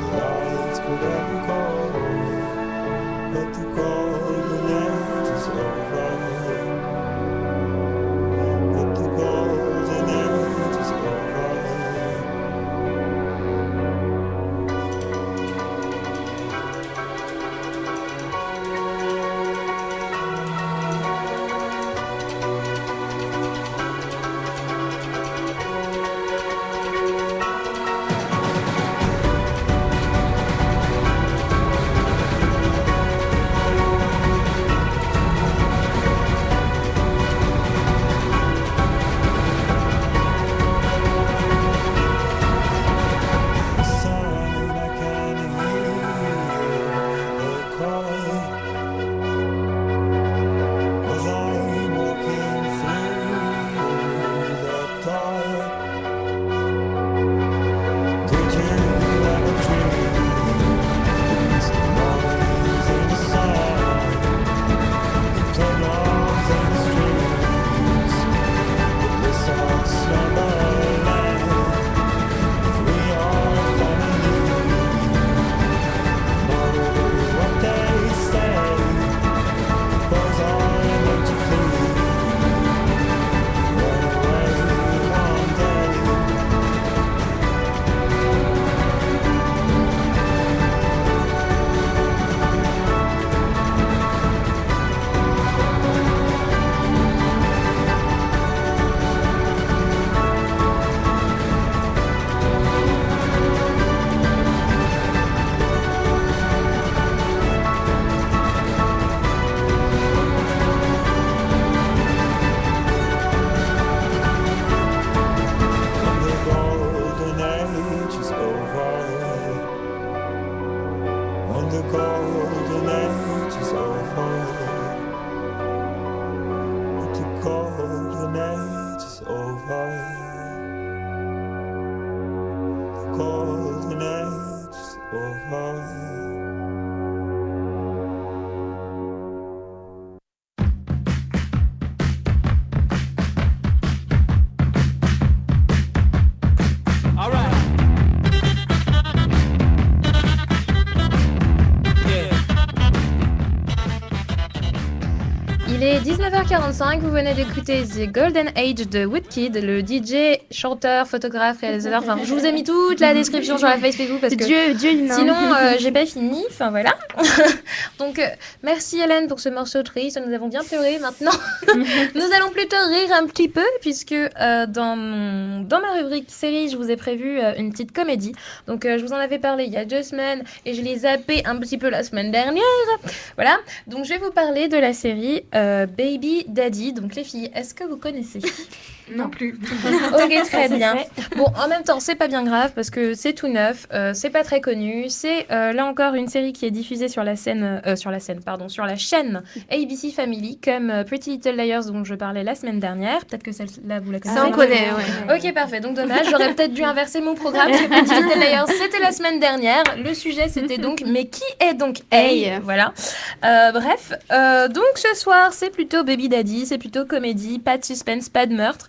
the lights could ever go. But the golden age is over. But the golden age is over. Inside I can hear the call as I'm walking through the dark. Did you ever dream the mornings in the sun, the playgrounds and the streets, the bliss of slumberland? We are family. No matter what they say, those are meant to flee. Run away one day. When the golden age is over. When the golden age is over. But the golden age is over. The golden age is over. All right. Yeah. Il est 19h45, vous venez d'écouter The Golden Age de Woodkid, le DJ, chanteur, photographe, réalisateur. Enfin, je vous ai mis toute la description sur la Facebook parce que Dieu humain. sinon j'ai pas fini. Enfin voilà. Donc merci Hélène pour ce morceau triste. Nous avons bien pleuré maintenant. Nous allons plutôt rire un petit peu puisque dans ma rubrique série, je vous ai prévu une petite comédie. Donc je vous en avais parlé il y a 2 semaines et je l'ai zappé un petit peu la semaine dernière. Voilà. Donc je vais vous parler de la série Baby Daddy. Donc les filles, est-ce que vous connaissez? Non plus. Ok, très bien. Bon, en même temps, c'est pas bien grave parce que c'est tout neuf, c'est pas très connu. C'est là encore une série qui est diffusée sur la chaîne ABC Family, comme Pretty Little Liars dont je parlais la semaine dernière. Peut-être que celle-là vous la connaissez. Ça, on connaît, ouais. Ok, parfait. Donc dommage, j'aurais peut-être dû inverser mon programme. Parce que Pretty Little Liars, c'était la semaine dernière. Le sujet, c'était donc, mais qui est donc A? Voilà. Bref, donc ce soir, c'est plutôt Baby Daddy, c'est plutôt comédie, pas de suspense, pas de meurtre.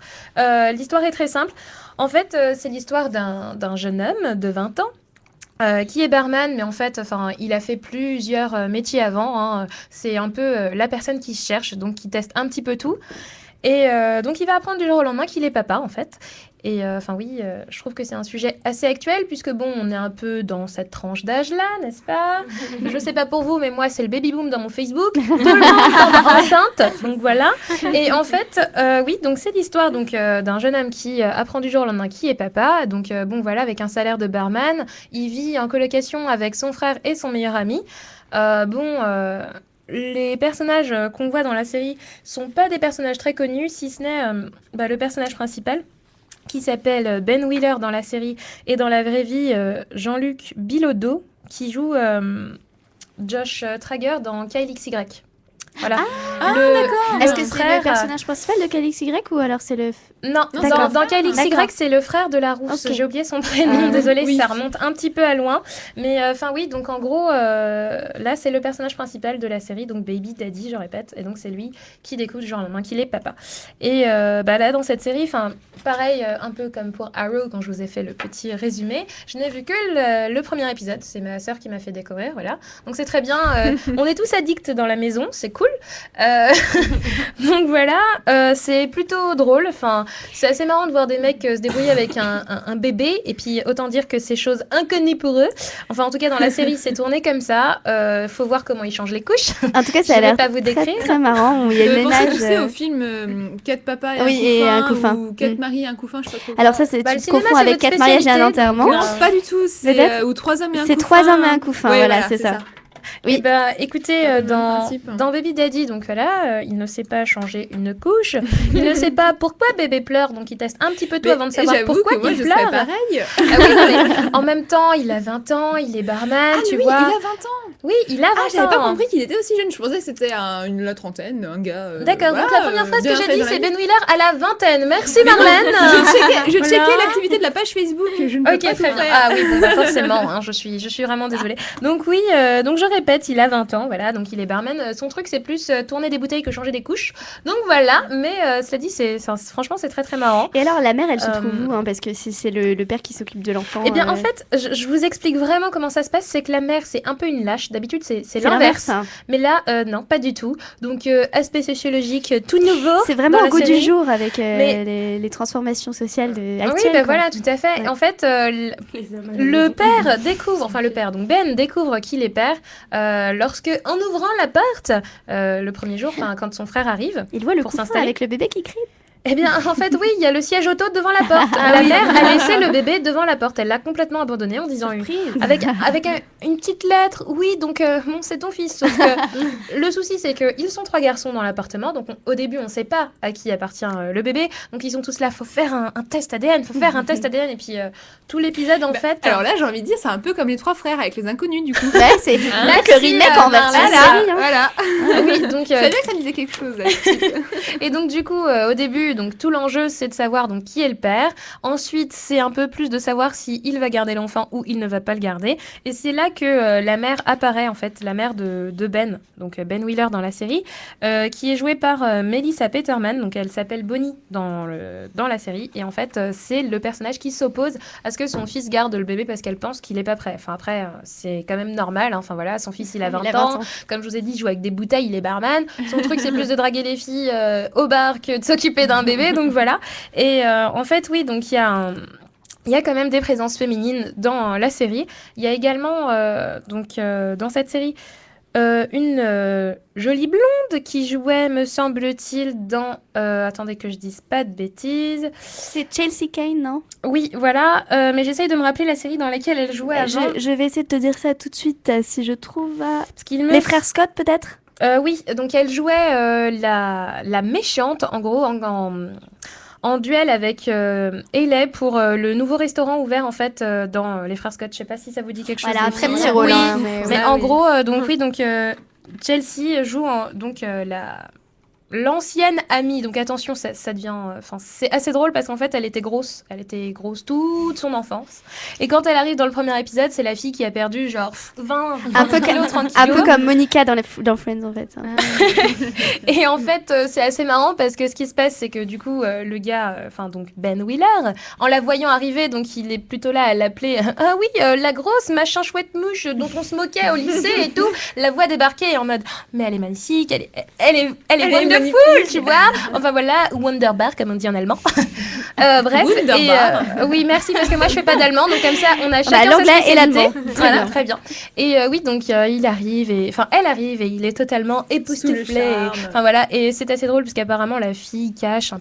L'histoire est très simple. En fait, c'est l'histoire d'un jeune homme de 20 ans qui est barman, mais en fait, il a fait plusieurs métiers avant. Hein. C'est un peu la personne qui se cherche, donc qui teste un petit peu tout. Et donc, il va apprendre du jour au lendemain qu'il est papa, en fait. Et je trouve que c'est un sujet assez actuel, puisque bon, on est un peu dans cette tranche d'âge-là, n'est-ce pas? Je sais pas pour vous, mais moi, c'est le baby-boom dans mon Facebook. Tout le monde tombe enceinte, donc voilà. Et en fait, donc c'est l'histoire d'un jeune homme qui apprend du jour au lendemain qui est papa. Donc avec un salaire de barman, il vit en colocation avec son frère et son meilleur ami. Les personnages qu'on voit dans la série sont pas des personnages très connus, si ce n'est le personnage principal, qui s'appelle Ben Wheeler dans la série, et dans la vraie vie, Jean-Luc Bilodeau, qui joue Josh Trager dans KLXY. Voilà. D'accord. Est-ce que c'est le personnage principal de KLXY ou alors c'est le... Non, dans KLXY, c'est le frère de la rousse. Okay. J'ai oublié son prénom, désolée, ça remonte un petit peu à loin. Mais donc en gros, là, c'est le personnage principal de la série, donc Baby Daddy, je répète. Et donc, c'est lui qui découvre du jour au lendemain qu'il est papa. Et là, dans cette série, pareil, un peu comme pour Arrow, quand je vous ai fait le petit résumé, je n'ai vu que le premier épisode. C'est ma sœur qui m'a fait découvrir, voilà. Donc, c'est très bien. On est tous addicts dans la maison, c'est cool. Donc voilà, c'est plutôt drôle. C'est assez marrant de voir des mecs se débrouiller avec un bébé, et puis autant dire que c'est chose inconnue pour eux. Enfin, en tout cas, dans la série, c'est tourné comme ça. Faut voir comment ils changent les couches. En tout cas, ça a l'air pas vous décrire. Très marrant. Il y a le ménage. Tu sais, au film 4 papas et un couffin, ou 4 maris et un couffin, je sais pas trop. Alors ça, tu te confonds avec 4 mariages et un enterrement. Non, pas du tout. C'est ou 3 hommes et un couffin. C'est 3 hommes et un couffin, voilà, c'est ça. Oui, écoutez, dans Baby Daddy, donc voilà, il ne sait pas changer une couche, il ne sait pas pourquoi bébé pleure, donc il teste un petit peu tout avant de savoir pourquoi il pleure. Je pareil. Mais en même temps, il a 20 ans, il est barman, tu vois. Il a 20 ans. Oui, il a 20 ans. J'avais pas compris qu'il était aussi jeune, je pensais que c'était la trentaine, un gars. D'accord, donc la première phrase que j'ai dit, c'est Ben Wheeler à la vingtaine. Merci Marlène. Je checkais l'activité de la page Facebook, je ne peux pas tout faire. Ah oui, forcément, hein, je suis vraiment désolée. Donc oui, donc je répète, il a 20 ans, voilà, donc il est barman. Son truc, c'est plus tourner des bouteilles que changer des couches. Donc voilà, mais cela dit, franchement, c'est très très marrant. Et alors, la mère, elle se trouve où, parce que c'est le père qui s'occupe de l'enfant. Eh bien, en fait, je vous explique vraiment comment ça se passe. C'est que la mère, c'est un peu une lâche. D'habitude, c'est l'inverse. Mais là, non, pas du tout. Donc, aspect sociologique tout nouveau. C'est vraiment au goût du jour avec les transformations sociales actuelles. Oui, voilà, tout à fait. Ouais. En fait, le père découvre, le père, donc Ben, découvre qu'il est père lorsque, en ouvrant l'appart, le premier jour, quand son frère arrive, il voit le pour couffin s'installer avec le bébé qui crie. Eh bien, en fait, oui, il y a le siège auto devant la porte. La mère a laissé le bébé devant la porte. Elle l'a complètement abandonné en disant avec une petite lettre. Oui, donc c'est ton fils. Sauf que le souci, c'est qu'ils sont 3 garçons dans l'appartement. Donc au début, on ne sait pas à qui appartient le bébé. Donc ils sont tous là. Faut faire un test ADN. Et puis tout l'épisode, en fait. Alors là, j'ai envie de dire, c'est un peu comme les 3 frères avec les inconnus, du coup. Ouais, c'est le remake en version série. Voilà. Oui, donc je savais que ça me disait quelque chose. Et donc du coup, au début, début, donc tout l'enjeu, c'est de savoir donc qui est le père. Ensuite, c'est un peu plus de savoir si il va garder l'enfant ou il ne va pas le garder. Et c'est là que la mère apparaît, en fait, la mère de Ben, donc Ben Wheeler dans la série, qui est jouée par Melissa Peterman. Donc elle s'appelle Bonnie dans la série. Et en fait, c'est le personnage qui s'oppose à ce que son fils garde le bébé parce qu'elle pense qu'il n'est pas prêt. Enfin après, c'est quand même normal. Enfin voilà, son fils, il a 20 ans. Comme je vous ai dit, il joue avec des bouteilles, il est barman. Son truc, c'est plus de draguer les filles au bar que de s'occuper d'un bébé. Donc voilà. Et en fait, oui, donc il y a quand même des présences féminines dans la série. Il y a également, dans cette série, une jolie blonde qui jouait, me semble-t-il, dans... attendez que je dise pas de bêtises. C'est Chelsea Kane, non? Oui, voilà. Mais j'essaye de me rappeler la série dans laquelle elle jouait avant. Je vais essayer de te dire ça tout de suite, si je trouve... Parce qu'il me... Les frères Scott, peut-être? Oui, donc elle jouait la méchante, en gros, en duel avec Hayley pour le nouveau restaurant ouvert en fait dans les frères Scott. Je sais pas si ça vous dit quelque chose. Voilà, un très petit rôle. rôle. Oui, mais en gros, Chelsea joue l'ancienne amie. Donc attention, ça devient... c'est assez drôle parce qu'en fait, elle était grosse. Elle était grosse toute son enfance. Et quand elle arrive dans le premier épisode, c'est la fille qui a perdu genre 20 kilos, 30 kilos. Un peu comme Monica dans Friends, en fait. Et en fait, c'est assez marrant parce que ce qui se passe, c'est que du coup, le gars, donc Ben Wheeler, en la voyant arriver, donc il est plutôt là à l'appeler « Ah oui, la grosse machin chouette mouche dont on se moquait au lycée et tout », la voit débarquer en mode « Mais elle est magnifique, elle est wonderful, tu vois ?» Enfin voilà, Wonderbar, comme on dit en allemand. Bref, oui, merci, parce que moi je fais pas d'allemand, donc comme ça, on a chacun sa spécialité. Et l'allemand. Voilà, très bien. Et oui, donc il arrive, elle arrive et il est totalement époustouflé. Enfin voilà, et c'est assez drôle parce qu'apparemment la fille cache elle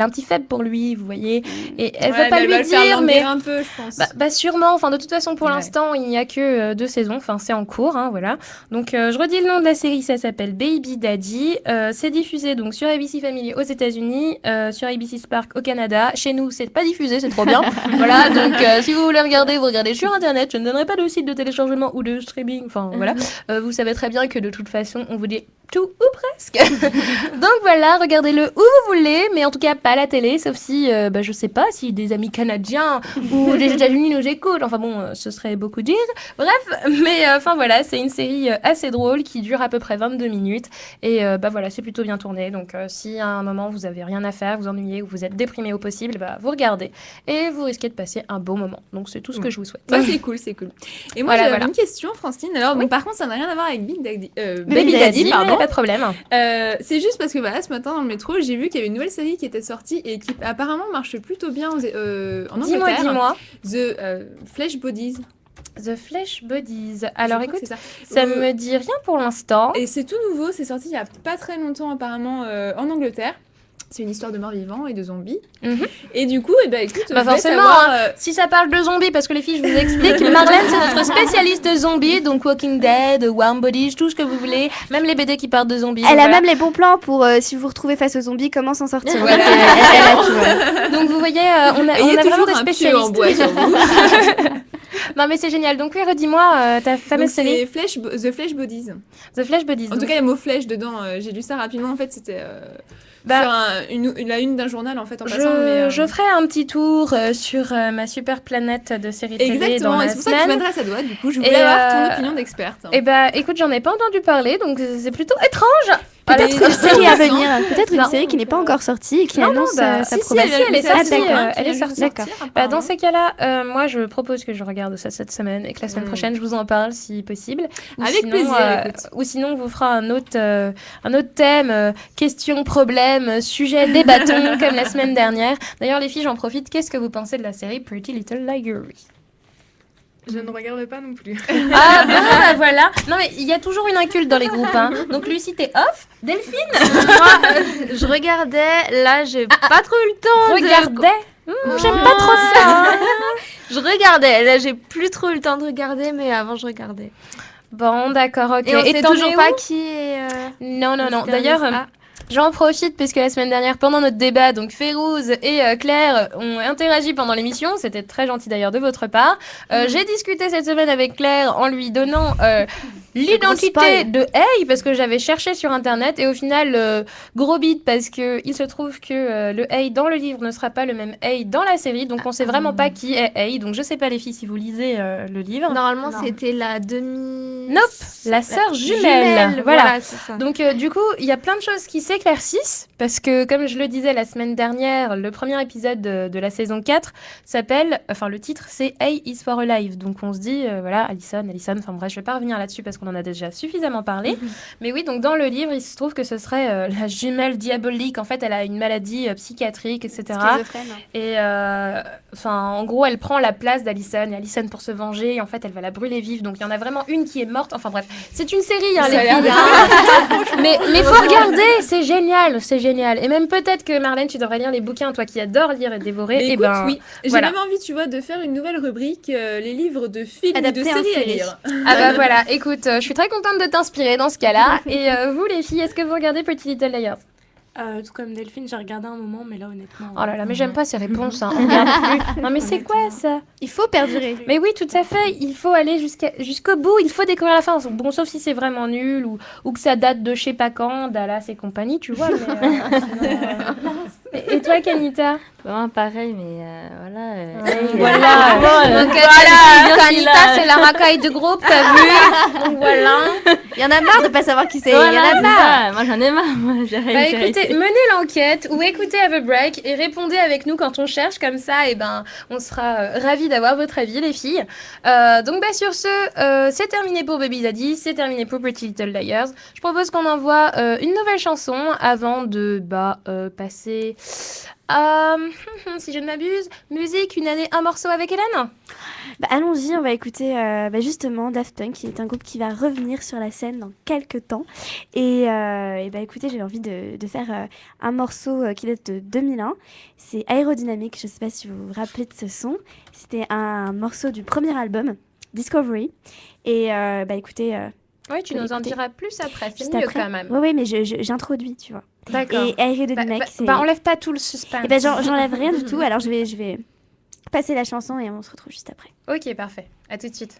a un petit faible pour lui, vous voyez, et elle veut pas lui dire, mais un peu, je pense. Bah sûrement. Enfin de toute façon pour l'instant il n'y a que 2 saisons. Enfin c'est en cours, hein, voilà. Donc je redis le nom de la série, ça s'appelle Baby Daddy. C'est diffusé donc sur ABC Family aux États-Unis, sur ABC Spark au Canada. Chez nous c'est pas diffusé, c'est trop bien. Voilà, donc si vous voulez regarder, vous regardez sur internet. Je ne donnerai pas de site de téléchargement ou de streaming. Enfin voilà, vous savez très bien que de toute façon on vous dit tout ou presque. Donc voilà, regardez-le où vous voulez, mais en tout cas pas à la télé, sauf si, je sais pas, si des amis canadiens ou des États-Unis nous écoutent. Enfin bon, ce serait beaucoup dire. Bref, mais voilà, c'est une série assez drôle qui dure à peu près 22 minutes. Et voilà, c'est plutôt bien tourné. Donc si à un moment vous avez rien à faire, vous ennuyez ou vous êtes déprimé au possible, vous regardez et vous risquez de passer un bon moment. Donc c'est tout ce que je vous souhaite. Ça c'est cool, c'est cool. Et moi j'avais une question, Francine. Alors par contre, ça n'a rien à voir avec Big Daddy. Baby Daddy, pardon. Pas de problème. C'est juste parce que ce matin dans le métro, j'ai vu qu'il y avait une nouvelle série qui était sortie et qui apparemment marche plutôt bien en Angleterre. Dis-moi. The Flesh Bodies. The Flesh Bodies. Alors écoute, ça me dit rien pour l'instant. Et c'est tout nouveau, c'est sorti il y a pas très longtemps apparemment en Angleterre. C'est une histoire de morts-vivants et de zombies. Et du coup, écoute, forcément, si ça parle de zombies, parce que les filles, je vous explique, Marlène, c'est notre spécialiste de zombies, donc Walking Dead, Warm Bodies, tout ce que vous voulez, même les BD qui parlent de zombies. Elle a même les bons plans pour, si vous vous retrouvez face aux zombies, comment s'en sortir. Voilà. Donc vous voyez, on a vraiment des spécialistes. En bois sur vous. Non mais c'est génial. Donc oui, redis-moi ta fameuse série. C'est The Flesh Bodies. The Flesh Bodies. En tout cas, il y a le mot flèche dedans. J'ai lu ça rapidement. En fait, c'était sur la une d'un journal en fait en passant. Je ferai un petit tour sur ma super planète de séries télé. Exactement. Dans la et c'est pour ça que semaine. tu m'adresses à toi. Du coup, je voulais avoir ton opinion d'experte. Écoute, j'en ai pas entendu parler, donc c'est plutôt étrange. Peut-être une série à venir. Peut-être une série qui n'est pas encore sortie et qui annonce sa promesse. Elle est sortie. Elle est sortie. D'accord. Dans ces cas-là, moi, je propose que je regarde ça cette semaine et que la semaine prochaine, je vous en parle si possible. Avec plaisir. Ou sinon, on vous fera un autre thème, questions, problèmes, sujets, débattons, comme la semaine dernière. D'ailleurs, les filles, j'en profite. Qu'est-ce que vous pensez de la série Pretty Little Liars? Je ne regardais pas non plus. Voilà. Non mais il y a toujours une inculte dans les groupes. Hein. Donc Lucie, t'es off. Delphine. Moi, je regardais. Là, j'ai pas trop eu le temps. J'aime pas trop ça. Je regardais. Là, j'ai plus trop eu le temps de regarder, mais avant, je regardais. Bon, d'accord, ok. Et on sait toujours pas qui est. Non. D'ailleurs. J'en profite parce que la semaine dernière, pendant notre débat, donc Férouz et Claire ont interagi pendant l'émission. C'était très gentil d'ailleurs de votre part. J'ai discuté cette semaine avec Claire en lui donnant l'identité spoil. de Hey, parce que j'avais cherché sur internet et au final, gros bide parce que il se trouve que le Hey dans le livre ne sera pas le même Hey dans la série, donc on sait vraiment pas qui est Hey. Donc je sais pas les filles si vous lisez le livre. Normalement, c'était la demi... Nope, la sœur jumelle. Voilà. c'est ça. Donc du coup, il y a plein de choses qui s'éclaircissent parce que comme je le disais la semaine dernière, le premier épisode de la saison 4 s'appelle, enfin le titre c'est Hey is for Alive. Donc on se dit voilà, Allison, enfin bref, je vais pas revenir là-dessus parce qu'on en a déjà suffisamment parlé. Mais oui, donc dans le livre, il se trouve que ce serait la jumelle diabolique. En fait, elle a une maladie psychiatrique, etc. Schizophrène. Et enfin, en gros, elle prend la place d'Allison. Et Allison, pour se venger, en fait, elle va la brûler vive. Donc, il y en a vraiment une qui est morte. Enfin, bref, c'est une série, hein, les filles. Mais faut regarder, c'est génial, c'est génial. Et même peut-être que Marlène, tu devrais lire les bouquins, toi qui adores lire et dévorer. Mais Et écoute, ben, oui. J'ai voilà. même envie, tu vois, de faire une nouvelle rubrique, les livres de films Adaptés ou de en séries à série. lire. Ah bah voilà, écoute, je suis très contente de t'inspirer dans ce cas-là. Et vous, les filles, est-ce que vous regardez Pretty Little Liars? Tout comme Delphine, j'ai regardé un moment, mais là, honnêtement. Oh là là, mais j'aime pas ces réponses, hein. On regarde plus. Non mais c'est quoi ça? Il faut perdurer. Mais oui, tout à fait. Il faut aller jusqu'au bout. Il faut découvrir la fin. Bon, sauf si c'est vraiment nul ou que ça date de je sais pas quand, Dallas et compagnie, tu vois. Mais, et toi, Kanita? Moi, pareil, mais voilà. Voilà. Donc, Kanita, c'est la racaille de groupe, t'as vu? Donc voilà. Il y en a marre de pas savoir qui c'est. Voilà, Il y en a c'est marre. ça. Moi, j'en ai marre. Moi, Bah écoutez, menez l'enquête ou écoutez Have a Break et répondez avec nous quand on cherche comme ça, et ben on sera ravis d'avoir votre avis, les filles. Donc bah sur ce, c'est terminé pour Baby Daddy, c'est terminé pour Pretty Little Liars. Je propose qu'on envoie une nouvelle chanson avant de passer à, si je ne m'abuse, musique, une année, un morceau avec Hélène. Bah, allons-y, on va écouter justement Daft Punk, qui est un groupe qui va revenir sur la scène dans quelques temps. Et bah, écoutez, j'ai envie de faire un morceau qui date de 2001. C'est Aérodynamique, je ne sais pas si vous vous rappelez de ce son. C'était un morceau du premier album, Discovery. Et bah, écoutez... Oui, tu nous en écoutez, diras plus après, c'est juste mieux après. quand même. Oui, mais j'introduis, tu vois. D'accord. Et Aérodynamique, c'est... enlève pas tout le suspense. Et ben j'enlève rien du tout, alors je vais passer la chanson et on se retrouve juste après. Ok, parfait. À tout de suite.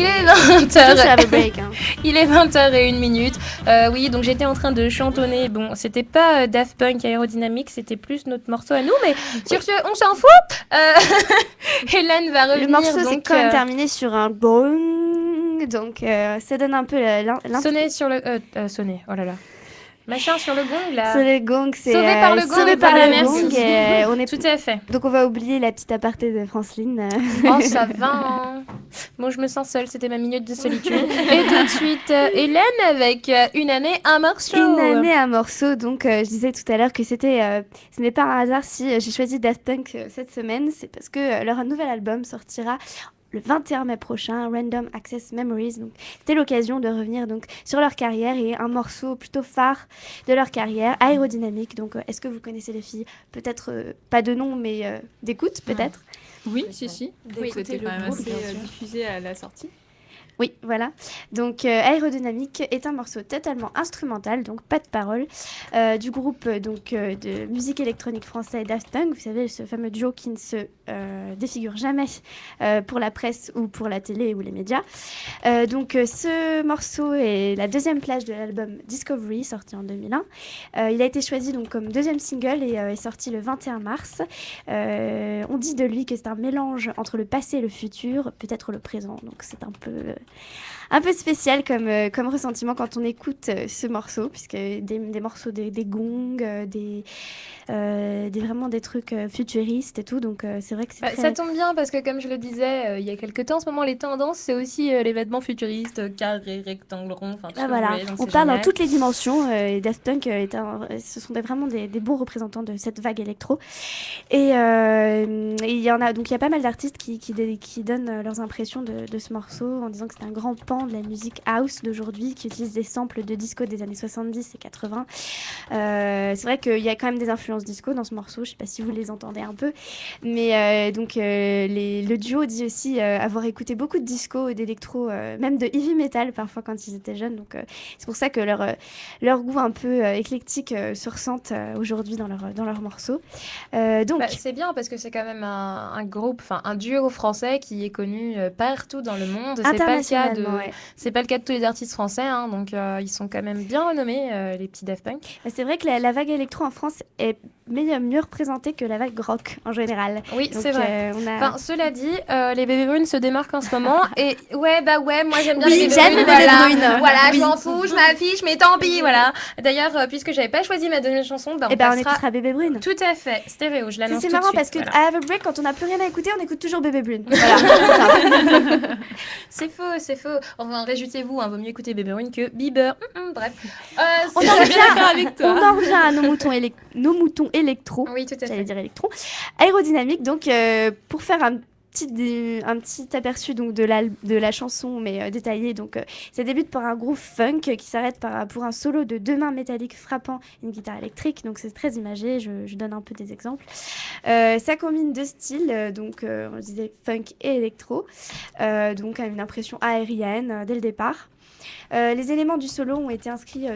Il est Toujours sur 20h. Have a Break. Hein. Il est 20h01. Oui, donc j'étais en train de chantonner. Bon, c'était pas Daft Punk Aérodynamique, c'était plus notre morceau à nous, mais sur ce, on s'en fout. Hélène va revenir. Le morceau c'est donc, quand même terminé sur un gong, donc ça donne un peu sonner sur le... sonner, oh là là. Machin sur le gong, là. Sur le gong, c'est Sauvé par le gong, sauvé par voilà, le merci. gong. Et, on est... Tout à fait. Donc on va oublier la petite aparté de Franceline. Oh, ça va. Hein. Bon, je me sens seule, c'était ma minute de solitude. Et tout de suite, Hélène avec Une année, un morceau. Une année, un morceau. Donc je disais tout à l'heure que ce n'est pas un hasard si j'ai choisi Daft Punk cette semaine. C'est parce que leur nouvel album sortira le 21 mai prochain, Random Access Memories. Donc, c'était l'occasion de revenir donc, sur leur carrière et un morceau plutôt phare de leur carrière, Aérodynamique. Donc, est-ce que vous connaissez les filles? Peut-être pas de nom, mais d'écoute, peut-être. Oui, si. C'était le quand même groupe, assez bien sûr. diffusé à la sortie. Oui, voilà. Donc, Aérodynamique est un morceau totalement instrumental, donc pas de paroles, du groupe de musique électronique français Daft Punk. Vous savez, ce fameux duo qui ne se défigure jamais pour la presse ou pour la télé ou les médias. Ce morceau est la deuxième plage de l'album Discovery, sorti en 2001. Il a été choisi donc, comme deuxième single et est sorti le 21 mars. On dit de lui que c'est un mélange entre le passé et le futur, peut-être le présent. Donc, c'est un peu spécial comme ressentiment quand on écoute ce morceau, puisque des morceaux, des gongs, vraiment des trucs futuristes et tout, donc c'est vrai que c'est Ça tombe bien parce que comme je le disais il y a quelques temps, en ce moment les tendances c'est aussi les vêtements futuristes, carrés, rectangles, ronds, enfin tout ce que vous voulez, donc on c'est parle dans génial. toutes les dimensions et Daft Punk ce sont vraiment des bons représentants de cette vague électro et il y a pas mal d'artistes qui donnent leurs impressions de ce morceau en disant que c'est un grand pan de la musique house d'aujourd'hui qui utilise des samples de disco des années 70 et 80. C'est vrai qu'il y a quand même des influences disco dans ce morceau, je sais pas si vous les entendez un peu, mais le duo dit aussi avoir écouté beaucoup de disco et d'électro, même de heavy metal parfois quand ils étaient jeunes, donc c'est pour ça que leur goût un peu éclectique se ressentent aujourd'hui dans leurs morceaux. C'est bien parce que c'est quand même un groupe, enfin un duo français qui est connu partout dans le monde. C'est pas le cas de tous les artistes français, hein, donc ils sont quand même bien renommés, les petits Daft Punk. C'est vrai que la vague électro en France est mieux représentée que la vague rock en général. Oui, donc, c'est vrai. Enfin, cela dit, les bébés brunes se démarquent en ce moment et moi j'aime bien les bébés brunes. Voilà, je m'en fous, je m'affiche, mais tant pis, voilà. D'ailleurs, puisque j'avais pas choisi ma deuxième chanson, on écoutera Bébé Brune. Tout à fait, stéréo, je l'annonce tout de suite. C'est marrant parce que à Have a Break, quand on n'a plus rien à écouter, on écoute toujours Bébé Brune. Voilà. C'est faux. Enfin, réjutez-vous, vaut mieux écouter Bébé Brune que Bieber. Bref. On en revient à nos moutons électro. Oui, tout à fait. J'allais dire électron. Aérodynamique, donc pour faire un petit aperçu donc de la chanson mais détaillé, donc ça débute par un groove funk qui s'arrête pour un solo de 2 mains métalliques frappant une guitare électrique, donc c'est très imagé, je donne un peu des exemples. Ça combine 2 styles, donc on disait funk et électro, donc à une impression aérienne dès le départ. Les éléments du solo ont été inscrits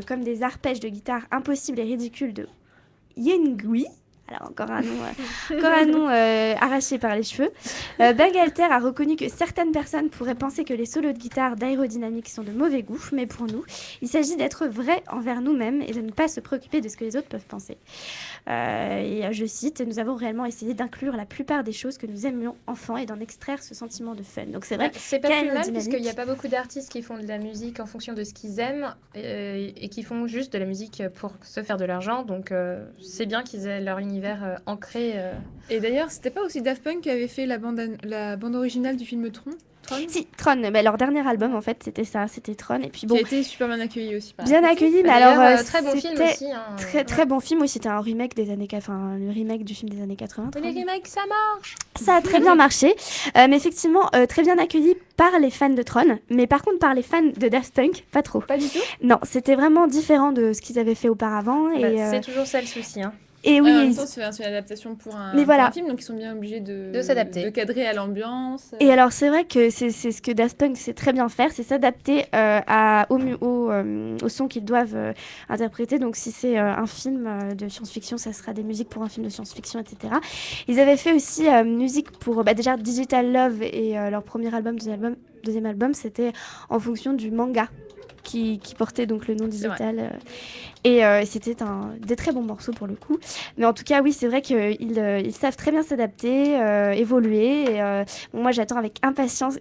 comme des arpèges de guitare impossibles et ridicules de Yengui. Alors encore un nom arraché par les cheveux. Bangalter a reconnu que certaines personnes pourraient penser que les solos de guitare d'Aérodynamique sont de mauvais goût, mais pour nous, il s'agit d'être vrai envers nous-mêmes et de ne pas se préoccuper de ce que les autres peuvent penser. Et je cite, nous avons réellement essayé d'inclure la plupart des choses que nous aimions enfants et d'en extraire ce sentiment de fun. Donc c'est vrai que c'est pas plus mal puisqu'il n'y a pas beaucoup d'artistes qui font de la musique en fonction de ce qu'ils aiment et qui font juste de la musique pour se faire de l'argent. Donc c'est bien qu'ils aient leur univers ancré. Et d'ailleurs, c'était pas aussi Daft Punk qui avait fait la bande originale du film Tron? Si, Tron, mais leur dernier album en fait c'était Tron, et puis bon, qui a été super bien accueilli aussi. Bien accueilli, mais alors très bon film aussi. Hein. Très bon film, oui, c'était un remake le remake du film des années 80. Les remakes, ça marche. Ça a très bien marché, mais effectivement très bien accueilli par les fans de Tron, mais par contre par les fans de Daft Punk, pas trop. Pas du tout. Non, c'était vraiment différent de ce qu'ils avaient fait auparavant. C'est toujours ça le souci. Hein. Et oui, en même temps, c'est une adaptation pour un film, donc ils sont bien obligés de s'adapter, de cadrer à l'ambiance. Et alors, c'est vrai que c'est ce que Daft Punk sait très bien faire, c'est s'adapter au son qu'ils doivent interpréter. Donc, si c'est un film de science-fiction, ça sera des musiques pour un film de science-fiction, etc. Ils avaient fait aussi musique pour déjà Digital Love et leur premier album, deuxième album, c'était en fonction du manga qui portait donc le nom digital. Et c'était des très bons morceaux pour le coup. Mais en tout cas, oui, c'est vrai qu'ils savent très bien s'adapter, évoluer. Et, moi, j'attends avec impatience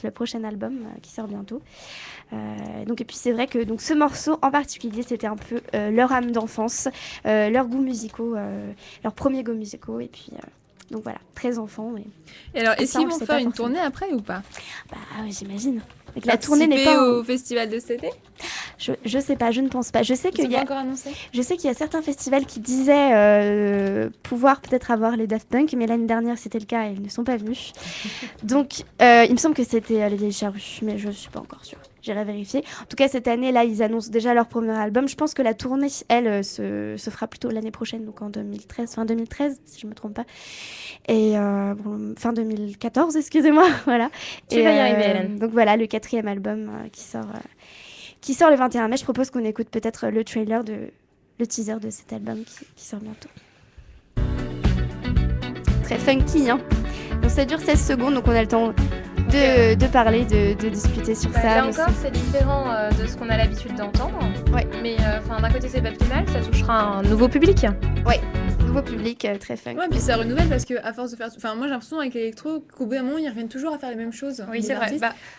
le prochain album qui sort bientôt. Et puis c'est vrai que donc, ce morceau en particulier, c'était un peu leur âme d'enfance, leurs goûts musicaux, leurs premiers goûts musicaux. Et puis... donc voilà, 13 enfants. Et alors, est-ce qu'ils vont faire une tournée après ou pas? Bah oui, j'imagine. Donc, la tournée n'est pas au festival de cet été? Je sais pas, je ne pense pas. Je sais qu'il y a encore annoncé. Je sais qu'il y a certains festivals qui disaient pouvoir peut-être avoir les Daft Punk, mais l'année dernière c'était le cas et ils ne sont pas venus. Donc il me semble que c'était les Vieilles Charrues, mais je suis pas encore sûre. J'irai vérifier. En tout cas, cette année, là, ils annoncent déjà leur premier album. Je pense que la tournée, elle, se fera plutôt l'année prochaine, donc en 2013, fin 2013, si je me trompe pas. Et fin 2014, excusez-moi, voilà. Tu vas y arriver, Hélène. Donc voilà, le 4e album qui sort le 21 mai. Je propose qu'on écoute peut-être le teaser de cet album qui sort bientôt. Très funky, hein. Donc ça dure 16 secondes, donc on a le temps de parler, de discuter sur ça. Là encore, c'est différent de ce qu'on a l'habitude d'entendre. Ouais. Mais d'un côté, c'est pas plus mal, ça touchera un nouveau public. Ouais, nouveau public, très fun. Ouais, puis ça renouvelle parce qu'à force de faire... Enfin, moi, j'ai l'impression avec l'électro qu'au bout d'un moment, ils reviennent toujours à faire les mêmes choses. Oui, c'est vrai.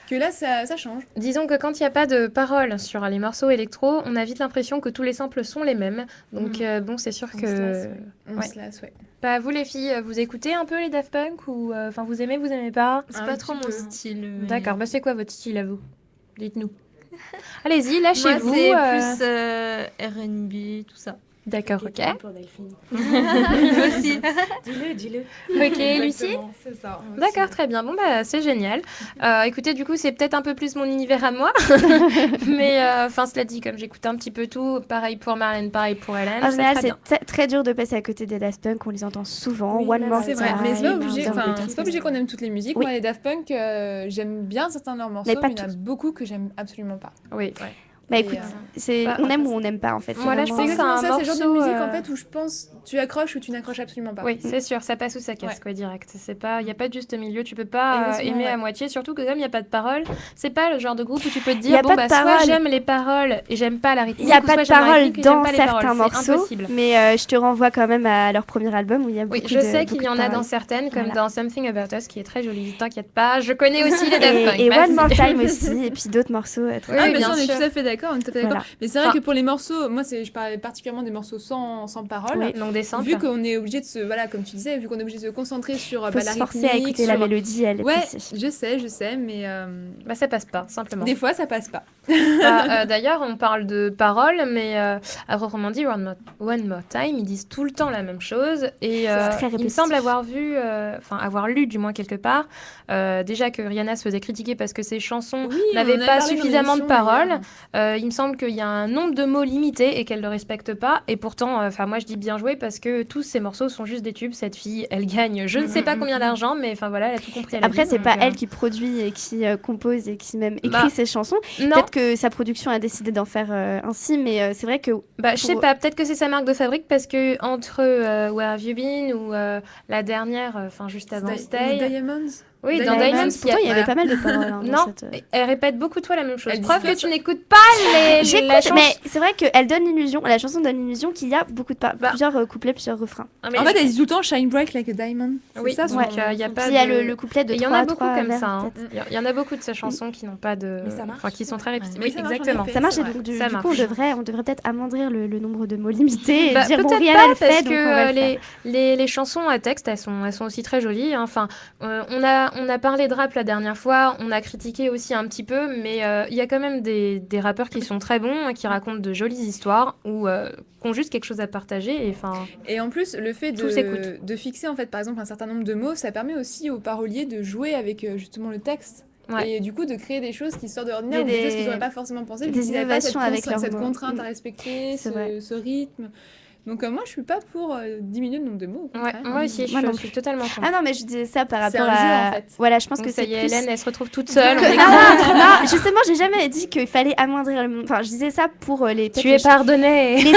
Que là, ça change. Disons que quand il n'y a pas de paroles sur les morceaux électro, on a vite l'impression que tous les samples sont les mêmes. Donc bon, c'est sûr que... On se lasse, ouais. Bah, vous les filles, vous écoutez un peu les Daft Punk ou vous aimez, vous aimez pas? C'est pas trop mon style. D'accord, bah c'est quoi votre style à vous? Dites-nous. Allez-y, lâchez-vous. Moi, c'est plus R&B, tout ça. D'accord, ok. Pour Delphine. Moi aussi. Dis-le. Ok, Lucie? C'est ça. D'accord, très bien. Bon, bah, c'est génial. Écoutez, du coup, c'est peut-être un peu plus mon univers à moi. Mais, cela dit, comme j'écoute un petit peu tout, pareil pour Marlène, pareil pour Hélène. En général, c'est très dur de passer à côté des Daft Punk. On les entend souvent. Oui, One More C'est Time. vrai, mais c'est pas obligé qu'on aime toutes les musiques. Oui. Moi, les Daft Punk, j'aime bien certains de leurs morceaux, Mais pas il y en a beaucoup que j'aime absolument pas. Oui. Bah écoute, on aime ou on n'aime pas en fait. Voilà, je vraiment- pense que c'est un ça, c'est le genre de morceau, musique en fait où je pense tu accroches ou tu n'accroches absolument pas. Oui, c'est sûr, ça passe ou ça casse, quoi, direct. Il n'y a pas de juste milieu, tu peux pas Exactement, aimer ouais. à moitié, surtout que comme il n'y a pas de paroles, c'est pas le genre de groupe où tu peux te Il y a dire, pas bon, de soit paroles. j'aime les paroles et j'aime pas la rythmique, Il n'y a ou pas soit de j'aime la paroles rythmique et j'aime dans pas les certains paroles. C'est morceaux, impossible. mais je te renvoie quand même à leur premier album où il y a beaucoup Oui, de je sais qu'il beaucoup y de en a dans paroles. certaines, comme Voilà. dans Something About Us, qui est très jolie, t'inquiète pas, je connais aussi les Daft Punk. Et merci. One More Time aussi, et puis d'autres morceaux très Oui, Ah, mais bien ça, on est sûr. tout à fait d'accord, Voilà. Mais c'est vrai Enfin- que pour les morceaux, moi, je parlais particulièrement des morceaux sans paroles. Oui. Donc des samples. Vu qu'on est obligé de se, voilà, comme tu disais, vu qu'on est obligé de se concentrer sur Faut la se forcer rythmique, à écouter la sur- mélodie, elle est Ouais, précise. je sais, mais Bah, ça passe pas, simplement. des fois ça passe pas. D'ailleurs, on parle de paroles, mais à proprement dit, One More Time, ils disent tout le temps la même chose. Et C'est très il me répétitif. semble avoir vu, avoir lu du moins quelque part, déjà que Rihanna se faisait critiquer parce que ses chansons n'avaient pas suffisamment de paroles. Il me semble qu'il y a un nombre de mots limité et qu'elle ne le respecte pas. Et pourtant, moi je dis bien joué parce que tous ces morceaux sont juste des tubes. Cette fille, elle gagne je ne sais pas combien d'argent, mais voilà, elle a tout compris à la Après, vie, c'est donc, pas elle qui produit et qui compose et qui même écrit Bah, ses chansons. Non, Peut-être que sa production a décidé d'en faire ainsi, mais c'est vrai que bah, je sais pour- pas, peut-être que c'est sa marque de fabrique parce que entre Where Have You Been ou la dernière, juste avant Stay. Diamonds. Oui, dans Diamonds, Diamonds, pourtant, il y avait voilà. pas mal de paroles. hein, dans Non, cette, elle répète beaucoup de fois la même chose. Elle dit Preuve ça. que tu n'écoutes pas la J'écoute, chanson. mais c'est vrai qu'elle donne l'illusion, la chanson donne l'illusion qu'il y a beaucoup de Bah. plusieurs couplets, plusieurs refrains. Ah, mais En fait, elle dit tout le temps Shine Bright Like a Diamond. C'est oui, ça, son- donc il y a pas Puis il y a de... le couplet de Et il y en a 3 beaucoup comme vers, ça. hein. peut-être. Il y en a beaucoup de ces chansons qui n'ont pas de... Mais ça marche. Enfin, qui sont très répétitives. Ouais. Oui, Mais ça marche, en exactement. effet. Ça marche, c'est et vrai. donc Ça du coup, on marche. devrait peut-être amoindrir le nombre de mots limités et Bah, dire bon, peut-être Rihanna pas le fait, parce donc on va que le faire. les chansons à texte elles sont aussi très jolies hein. Enfin on a parlé de rap la dernière fois, on a critiqué aussi un petit peu, mais il y a quand même des rappeurs qui sont très bons hein, qui racontent de jolies histoires ou qui ont juste quelque chose à partager et enfin Et en plus, le fait Tout s'écoute. de fixer en fait, par exemple, un certain nombre de mots, ça permet aussi aux paroliers de jouer avec justement le texte. Ouais. Et du coup, de créer des choses qui sortent de l'ordinaire, Et ou des des- choses qu'ils n'auraient pas forcément pensé, vu des qu'ils n'avaient pas cette, innovations avec leurs cette mots. contrainte à respecter, C'est vrai. ce rythme. Donc moi, je suis pas pour diminuer le nombre de mots. Ouais, moi aussi, Moi non je suis totalement contre. Ah non, mais je disais ça par C'est rapport un jeu, à... en fait. Voilà, je pense Donc que ça c'est y est, plus... Hélène, elle se retrouve toute seule. Non, justement, j'ai jamais dit qu'il fallait amoindrir le... Enfin, je disais ça pour les... Tu es pardonnée. Les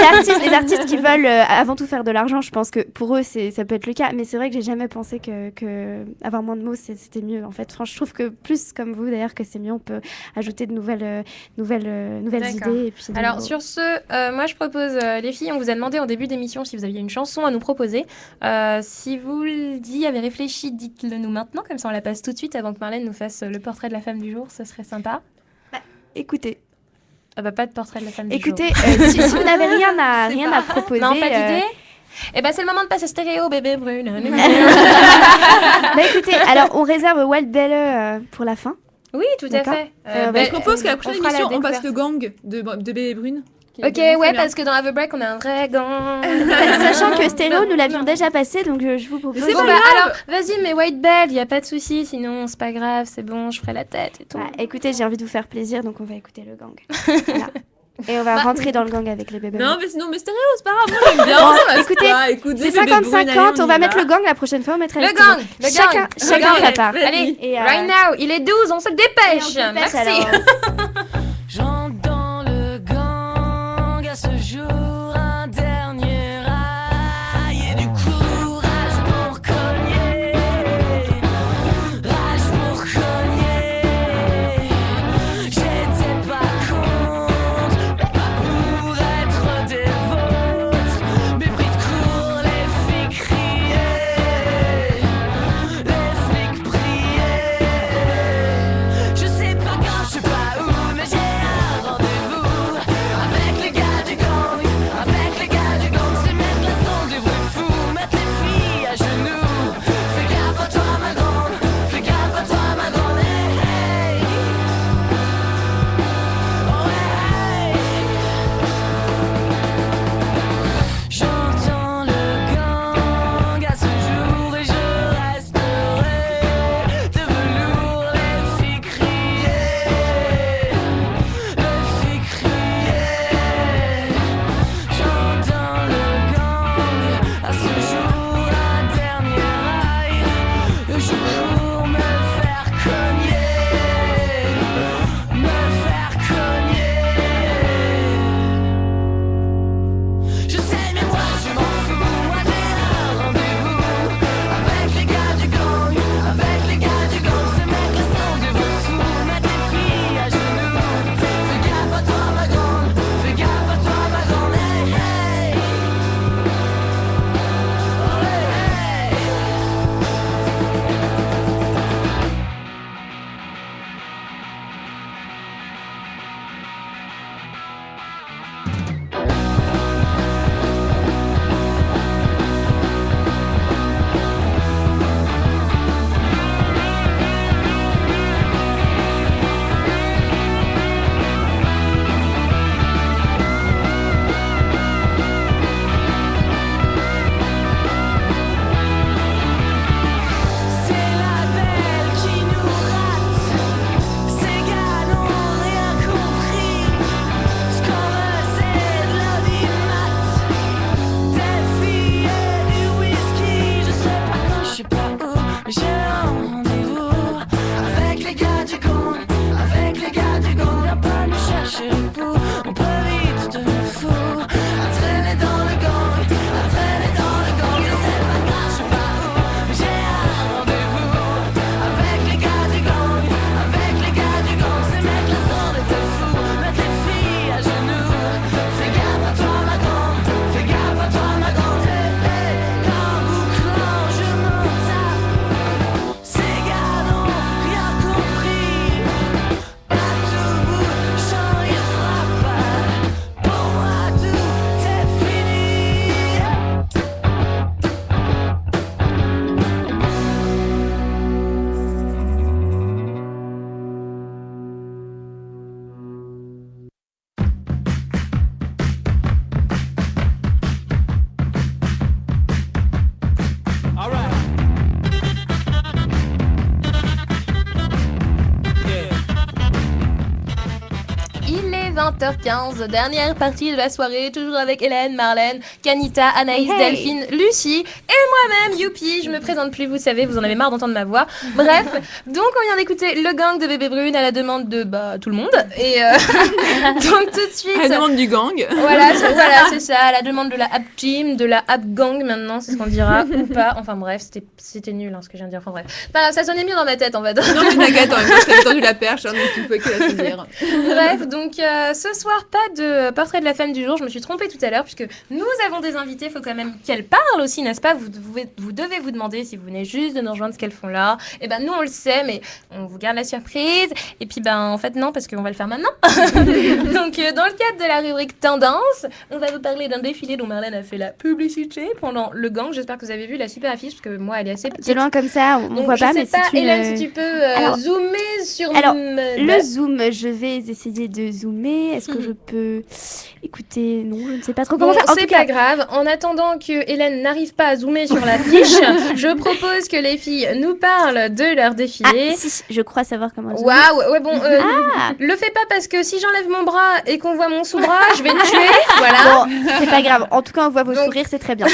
artistes qui veulent avant tout faire de l'argent, je pense que pour eux, ça peut être le cas. Mais c'est vrai que j'ai jamais pensé que avoir moins de mots, c'était mieux. En fait, franchement, je trouve que plus comme vous, d'ailleurs, que c'est mieux. On peut ajouter de nouvelles D'accord. idées. Et puis Alors sur ce, moi je propose, les filles, on vous a demandé en début d'émission si vous aviez une chanson à nous proposer. Si vous y avez réfléchi, dites-le nous maintenant, comme ça on la passe tout de suite avant que Marlène nous fasse le portrait de la femme du jour, ce serait sympa. Écoutez, Ah bah pas de portrait de la femme du jour. écoutez, si vous n'avez rien à proposer... Non, pas d'idée. Eh ben c'est le moment de passer stéréo, bébé brune. Bah écoutez, alors on réserve Wild Belle pour la fin. Oui, tout à D'accord. fait. Je propose qu'à la prochaine on fera la émission, on passe découverte. le gang de Bébé Brune. qui est Ok, vraiment ouais, très bien. parce que dans Have a Break, on a un vrai gang. Sachant que Stéréo, nous l'avions déjà passé, donc je vous propose... C'est Bon, pas bah, grave. alors, vas-y, mais White Bell, y a pas de souci, sinon c'est pas grave, c'est bon, je ferai la tête et tout. Bah, écoutez, j'ai envie de vous faire plaisir, donc on va écouter le gang. Voilà. Et on va rentrer dans le gang avec les bébés. Non, mais sinon, mais stéréo, c'est pas grave. Moi, j'aime bien. Bon, ça, écoutez, écoute, c'est Bébé Brune, allez, 50-50, on va y mettre le gang la prochaine fois, on mettra Le les gang, le chacun, gang. chacun sa part. Allez, Et, right now, il est 12, on se dépêche. et on se dépêche, Merci. alors. J'entre dans le gang à ce jour un dernier rail et du courage pour cogner, rage pour cogner. J'étais pas contre, mais pas pour être des vôtres. Mais pris de court, les filles criaient, les flics priaient. Je sais pas quand, je sais pas où. 20h15, dernière partie de la soirée, toujours avec Hélène, Marlène, Kanita, Anaïs, Delphine, Lucie et moi-même, youpi, je me présente plus, vous savez, vous en avez marre d'entendre ma voix. Bref, donc on vient d'écouter Le Gang de Bébé Brune à la demande de tout le monde. Et donc tout de suite... À la demande du gang. Voilà, c'est ça, à la demande de la App Team, de la App Gang maintenant, c'est ce qu'on dira, ou pas. Enfin bref, c'était nul ce que je viens de dire, enfin bref. Enfin, ça sonnait mieux dans ma tête en fait. Non mais t'inquiète, en même temps, je t'avais tendu la perche, donc tu pouvais que la saisir. Bref, donc ce soir, pas de portrait de la femme du jour, je me suis trompée tout à l'heure, puisque nous avons des invités, il faut quand même qu'elles parlent aussi, n'est-ce pas? Vous devez vous demander si vous venez juste de nous rejoindre ce qu'elles font là. Et ben nous on le sait, mais on vous garde la surprise. Et puis en fait non, parce qu'on va le faire maintenant. Donc dans le cadre de la rubrique Tendance, on va vous parler d'un défilé dont Marlène a fait la publicité pendant Le Gang. J'espère que vous avez vu la super affiche, parce que moi elle est assez petite. C'est loin comme ça, on Donc, voit pas, je mais sais pas, si tu... Hélène, si tu peux zoomer sur... Alors, le zoom, je vais essayer de zoomer. Est-ce que je peux écouter? Non, je ne sais pas trop comment Bon, faire. En c'est tout pas cas, grave. En attendant que Hélène n'arrive pas à zoomer sur la fiche, je propose que les filles nous parlent de leur défilé. ah, si, je crois savoir comment zoomer. Waouh, ouais bon, le fais pas parce que si j'enlève mon bras et qu'on voit mon sous-bras, je vais te tuer, voilà. Bon, c'est pas grave. En tout cas, on voit vos sourires, c'est très bien.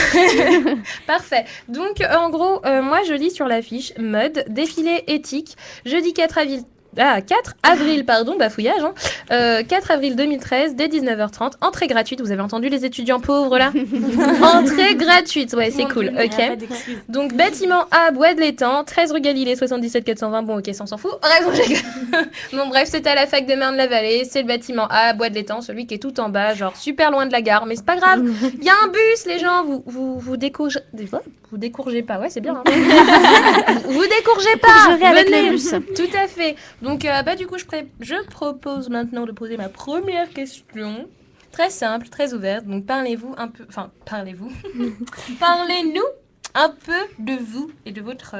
Parfait. Donc, en gros, moi, je lis sur l'affiche mode, défilé éthique, jeudi 4 avril, pardon, bafouillage, 4 avril 2013, dès 19h30, entrée gratuite. Vous avez entendu les étudiants pauvres là? Entrée gratuite, ouais, c'est cool, ok. Donc, bâtiment A, Bois de l'Étang, 13 rue Galilée, 77 420, bon, ok, ça on s'en fout. Non, bref, c'était à la fac de Marne-la-Vallée, c'est le bâtiment A, Bois de l'Étang, celui qui est tout en bas, genre super loin de la gare, mais c'est pas grave, il y a un bus, les gens, vous décourgez... Vous décourgez pas, ouais, c'est bien. Vous décourgez pas, Décourgerez avec venez. le bus. Tout à fait. Donc, du coup, je propose maintenant de poser ma première question. Très simple, très ouverte. Donc, parlez-nous un peu de vous et de votre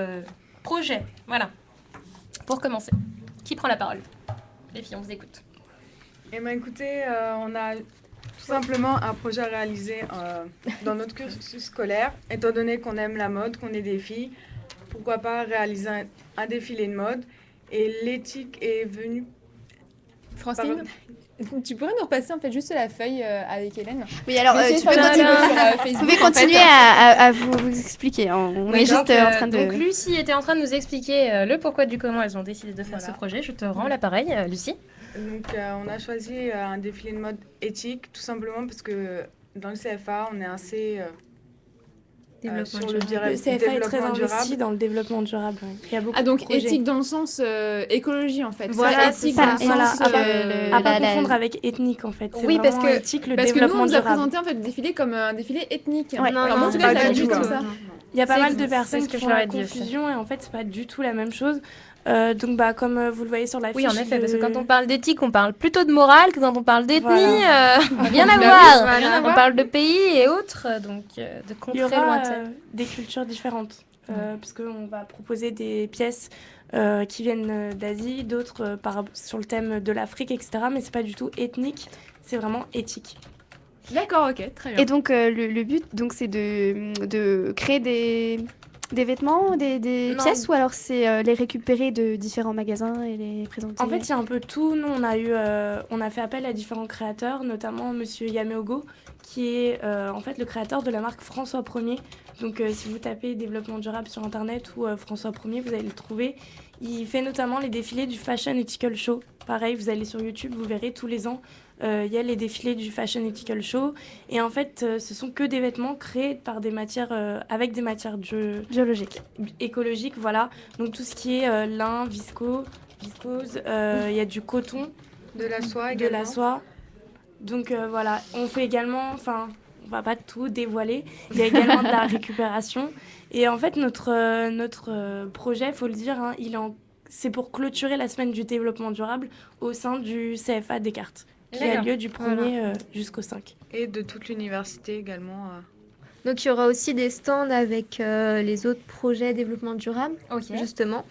projet. Voilà. Pour commencer. Qui prend la parole? Les filles, on vous écoute. Eh bien, écoutez, on a tout simplement un projet à réaliser dans notre cursus scolaire. Étant donné qu'on aime la mode, qu'on est des filles, pourquoi pas réaliser un défilé de mode. Et l'éthique est venue... Francine, tu pourrais nous repasser en fait juste la feuille avec Hélène? Oui, alors J'ai tu peux fait continuer. Facebook, Vous pouvez en fait. continuer à vous expliquer. On est juste en train de... Donc, Lucie était en train de nous expliquer le pourquoi du comment elles ont décidé de faire ce projet. Je te rends l'appareil, Lucie. Donc, on a choisi un défilé de mode éthique, tout simplement parce que dans le CFA, on est assez... sur le CFA est très développement investi durable. dans le développement durable. Il y a beaucoup Ah, donc de projets. éthique dans le sens écologie en fait. Voilà, éthique c'est dans ça. le Voilà, sens. à pas confondre avec ethnique en fait. C'est Oui, parce vraiment que- éthique, le Parce que nous, on développement nous a durable. présenté en fait le défilé comme un défilé ethnique. Ouais. Non, Alors, non, en tout c'est cas, pas ça a du dit tout, comme hein. ça. Il y a pas C'est- mal de c'est personnes ce que qui je font leur ai la dit aussi. confusion et en fait c'est pas du tout la même chose. Donc comme vous le voyez sur la Oui, fiche. en effet, parce que quand on parle d'éthique, on parle plutôt de morale que quand on parle d'ethnie. Voilà. Rien à Bah oui, voir. rien à On voir. parle de pays et autres, donc de Il y contrées aura lointaines. des cultures différentes, puisqu'on va proposer des pièces qui viennent d'Asie, d'autres sur le thème de l'Afrique, etc. Mais c'est pas du tout ethnique, c'est vraiment éthique. D'accord, ok, très bien. Et donc, le but, donc, c'est de créer des vêtements, des Non. pièces, ou alors c'est les récupérer de différents magasins et les présenter? En fait, il y a un peu tout. Nous, on a fait appel à différents créateurs, notamment Monsieur Yameogo, qui est en fait le créateur de la marque François 1er. Donc, si vous tapez développement durable sur Internet ou François 1er, vous allez le trouver. Il fait notamment les défilés du Fashion Ethical Show. Pareil, vous allez sur YouTube, vous verrez tous les ans, il y a les défilés du Fashion Ethical Show. Et en fait, ce sont que des vêtements créés par des matières, avec des matières biologiques, écologiques, voilà. Donc tout ce qui est lin, viscose, il y a du coton, De la soie de également. la soie. Donc voilà, on fait également, enfin, on va pas tout dévoiler, il y a également de la récupération. Et en fait, notre projet, faut le dire, hein, c'est pour clôturer la semaine du développement durable au sein du CFA Descartes, qui a D'accord. lieu du 1er jusqu'au 5. Et de toute l'université également. Donc il y aura aussi des stands avec les autres projets développement durable, Ok. justement.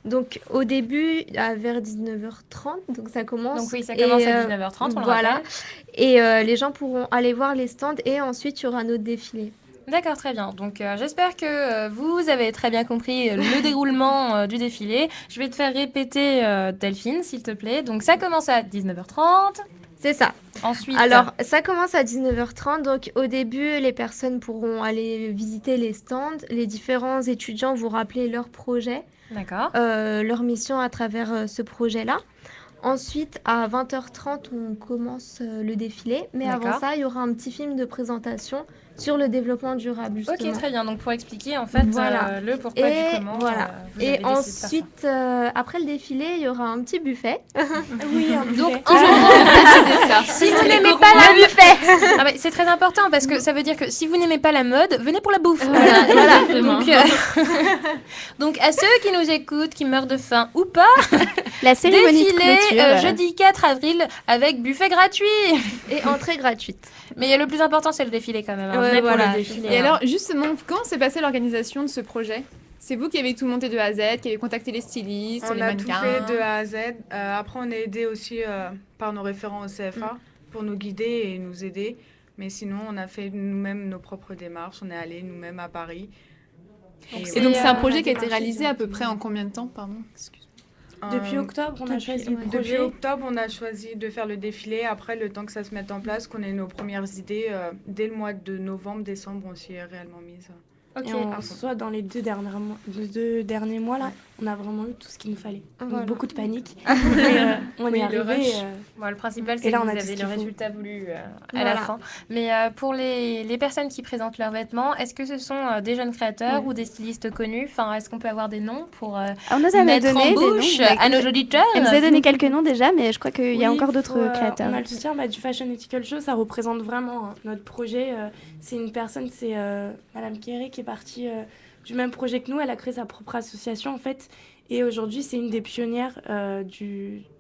Donc au début, vers 19h30, donc ça commence. Donc oui, ça commence Et, à 19h30, on le voilà. rappelle. Et les gens pourront aller voir les stands et ensuite il y aura notre défilé. D'accord, très bien. Donc j'espère que vous avez très bien compris le déroulement du défilé. Je vais te faire répéter, Delphine, s'il te plaît. Donc ça commence à 19h30. C'est ça. Ensuite, Alors, ça commence à 19h30. Donc, au début, les personnes pourront aller visiter les stands. Les différents étudiants vont rappeler leur projet, d'accord. leur mission à travers ce projet-là. Ensuite, à 20h30, on commence le défilé. Mais avant D'accord. ça, il y aura un petit film de présentation sur le développement durable, justement. Ok, très bien. Donc, pour expliquer, en fait, Voilà. le pourquoi Et du comment, voilà. vous avez Et décidé de faire ça. ensuite, après le défilé, il y aura un petit buffet. Oui, un buffet. Donc, aujourd'hui, si vous n'aimez pas la buffet, ah, mais c'est très important parce que ça veut dire que si vous n'aimez pas la mode, venez pour la bouffe. Voilà. Donc, donc, à ceux qui nous écoutent, qui meurent de faim ou pas, La cérémonie de défilé clôture. jeudi 4 avril avec buffet gratuit. Et entrée gratuite. Mais le plus important, c'est le défilé quand même. hein. Ouais, Venez pour voilà, le défilé. Et hein. alors, justement, comment s'est passée l'organisation de ce projet? C'est vous qui avez tout monté de A à Z, qui avez contacté les stylistes, On les a tout mannequins. fait de A à Z. Après, on est aidé aussi par nos référents au CFA pour nous guider et nous aider. Mais sinon, on a fait nous-mêmes nos propres démarches. On est allé nous-mêmes à Paris. Et donc, c'est un projet on a qui a été démarché réalisé à peu directement. près en combien de temps? Pardon, excuse. Depuis octobre, on a choisi le Depuis projet. octobre, on a choisi de faire le défilé. Après, le temps que ça se mette en place, qu'on ait nos premières idées, dès le mois de novembre, décembre, on s'y est réellement mise. Ok. Et en soi, dans les 2 derniers mois, là, on a vraiment eu tout ce qu'il nous fallait. Donc, Voilà. beaucoup de panique. Mais on Oui, est le arrivé. rush. Bon, le principal, Et c'est là, que on vous a tout avez ce le qu'il faut. résultat voulu à la Voilà. fin. Mais pour les personnes qui présentent leurs vêtements, est-ce que ce sont des jeunes créateurs ou des stylistes connus? Enfin, est-ce qu'on peut avoir des noms pour On nous avait mettre donné en des noms. bouche Bah, à nos auditeurs? Elle nous a donné quelques noms déjà, mais je crois qu'il y a Oui, encore d'autres faut, créateurs. On a le soutien du Fashion Ethical Show, ça représente vraiment notre projet. C'est une personne, c'est Madame Kerry qui est partie du même projet que nous. Elle a créé sa propre association en fait. Et aujourd'hui, c'est une des pionnières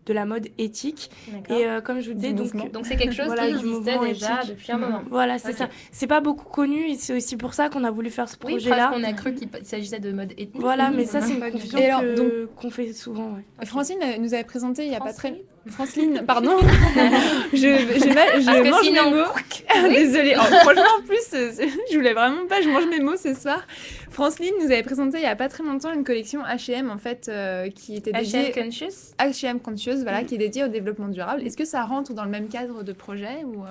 de la mode éthique. D'accord. Et comme je vous disais, donc Donc c'est quelque chose voilà, qui du existait mouvement déjà éthique. depuis un moment. Voilà, c'est Ok. ça. C'est pas beaucoup connu et c'est aussi pour ça qu'on a voulu faire ce Oui, projet-là. parce qu'on a cru qu'il s'agissait de mode ethnique. Voilà, mais ça, c'est une Pas du confusion tout. Et alors, qu'on fait souvent. Ouais. Francine nous avait présenté il y a pas très... Franceline Franceline, pardon. je Parce que mange sinon- mes mots. Désolée. Oh, franchement, en plus, je voulais vraiment pas, je mange mes mots ce soir. Franceline nous avait présenté il y a pas très longtemps une collection H&M en fait qui était dédiée... H&M Conscious. H&M Conscious, voilà, qui est dédiée au développement durable. Est-ce que ça rentre dans le même cadre de projet ou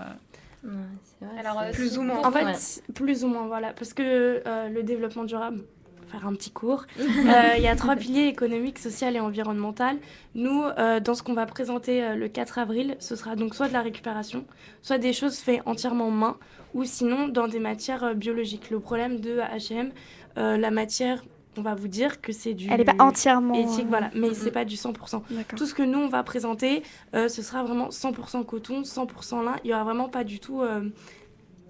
C'est vrai, Alors, c'est- Plus ou moins. En fait, Ouais. plus ou moins, voilà. Parce que le développement durable, pour faire un petit cours, il y a 3 piliers: économique, social et environnemental. Nous, dans ce qu'on va présenter le 4 avril, ce sera donc soit de la récupération, soit des choses faites entièrement main, ou sinon dans des matières biologiques. Le problème de H&M, la matière, on va vous dire que c'est du... Elle n'est pas entièrement éthique, voilà, mais c'est pas du 100%. D'accord. Tout ce que nous, on va présenter, ce sera vraiment 100% coton, 100% lin. Il n'y aura vraiment pas du tout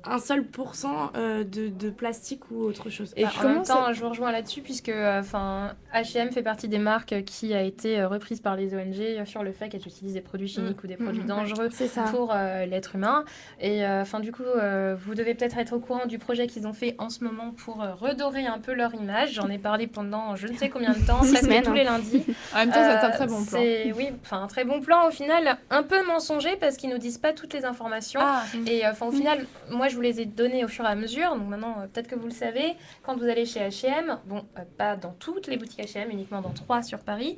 un seul pourcent de plastique ou autre chose. Et En comment même temps, je vous rejoins là-dessus puisque H&M fait partie des marques qui a été reprise par les ONG sur le fait qu'elles utilisent des produits chimiques ou des produits dangereux C'est ça. pour l'être humain. Et du coup, vous devez peut-être être au courant du projet qu'ils ont fait en ce moment pour redorer un peu leur image. J'en ai parlé pendant je ne sais combien de temps, presque semaines, tous les lundis. En même temps, c'est un très bon plan. Oui, un très bon plan au final, un peu mensonger parce qu'ils nous disent pas toutes les informations. Ah, Et au final, moi, je vous les ai donnés au fur et à mesure. Donc maintenant, peut-être que vous le savez, quand vous allez chez H&M, pas dans toutes les boutiques H&M, uniquement dans 3 sur Paris,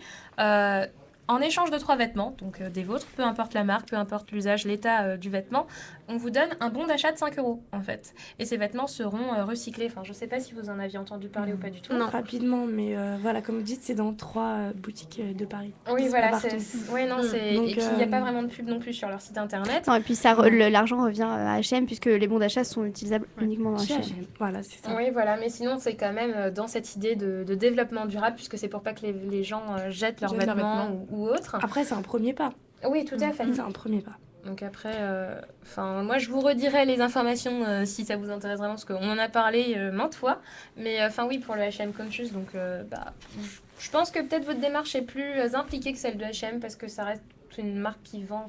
en échange de 3 vêtements, donc des vôtres, peu importe la marque, peu importe l'usage, l'état du vêtement, on vous donne un bon d'achat de 5 € en fait. Et ces vêtements seront recyclés. Enfin, je sais pas si vous en aviez entendu parler ou pas du tout. Non. Rapidement, mais voilà, comme vous dites, c'est dans 3 boutiques de Paris. Oui, C'est voilà. pas partout. Oui, non, c'est... Donc, Et puis, il n'y a pas vraiment de pub non plus sur leur site internet. Non, et puis l'argent revient à H&M puisque les bons d'achat sont utilisables uniquement dans Chez H&M. H&M. Voilà, c'est ça. Oui, voilà, mais sinon, c'est quand même dans cette idée de développement durable, puisque c'est pour pas que les gens jettent leurs Jettent leurs vêtements ou autres. Après, c'est un premier pas. Oui, tout à fait. C'est un premier pas. Donc après, moi, je vous redirai les informations si ça vous intéresse vraiment, parce qu'on en a parlé maintes fois. Mais oui, pour le H&M Conscious, donc je pense que peut-être votre démarche est plus impliquée que celle de H&M, parce que ça reste une marque qui vend,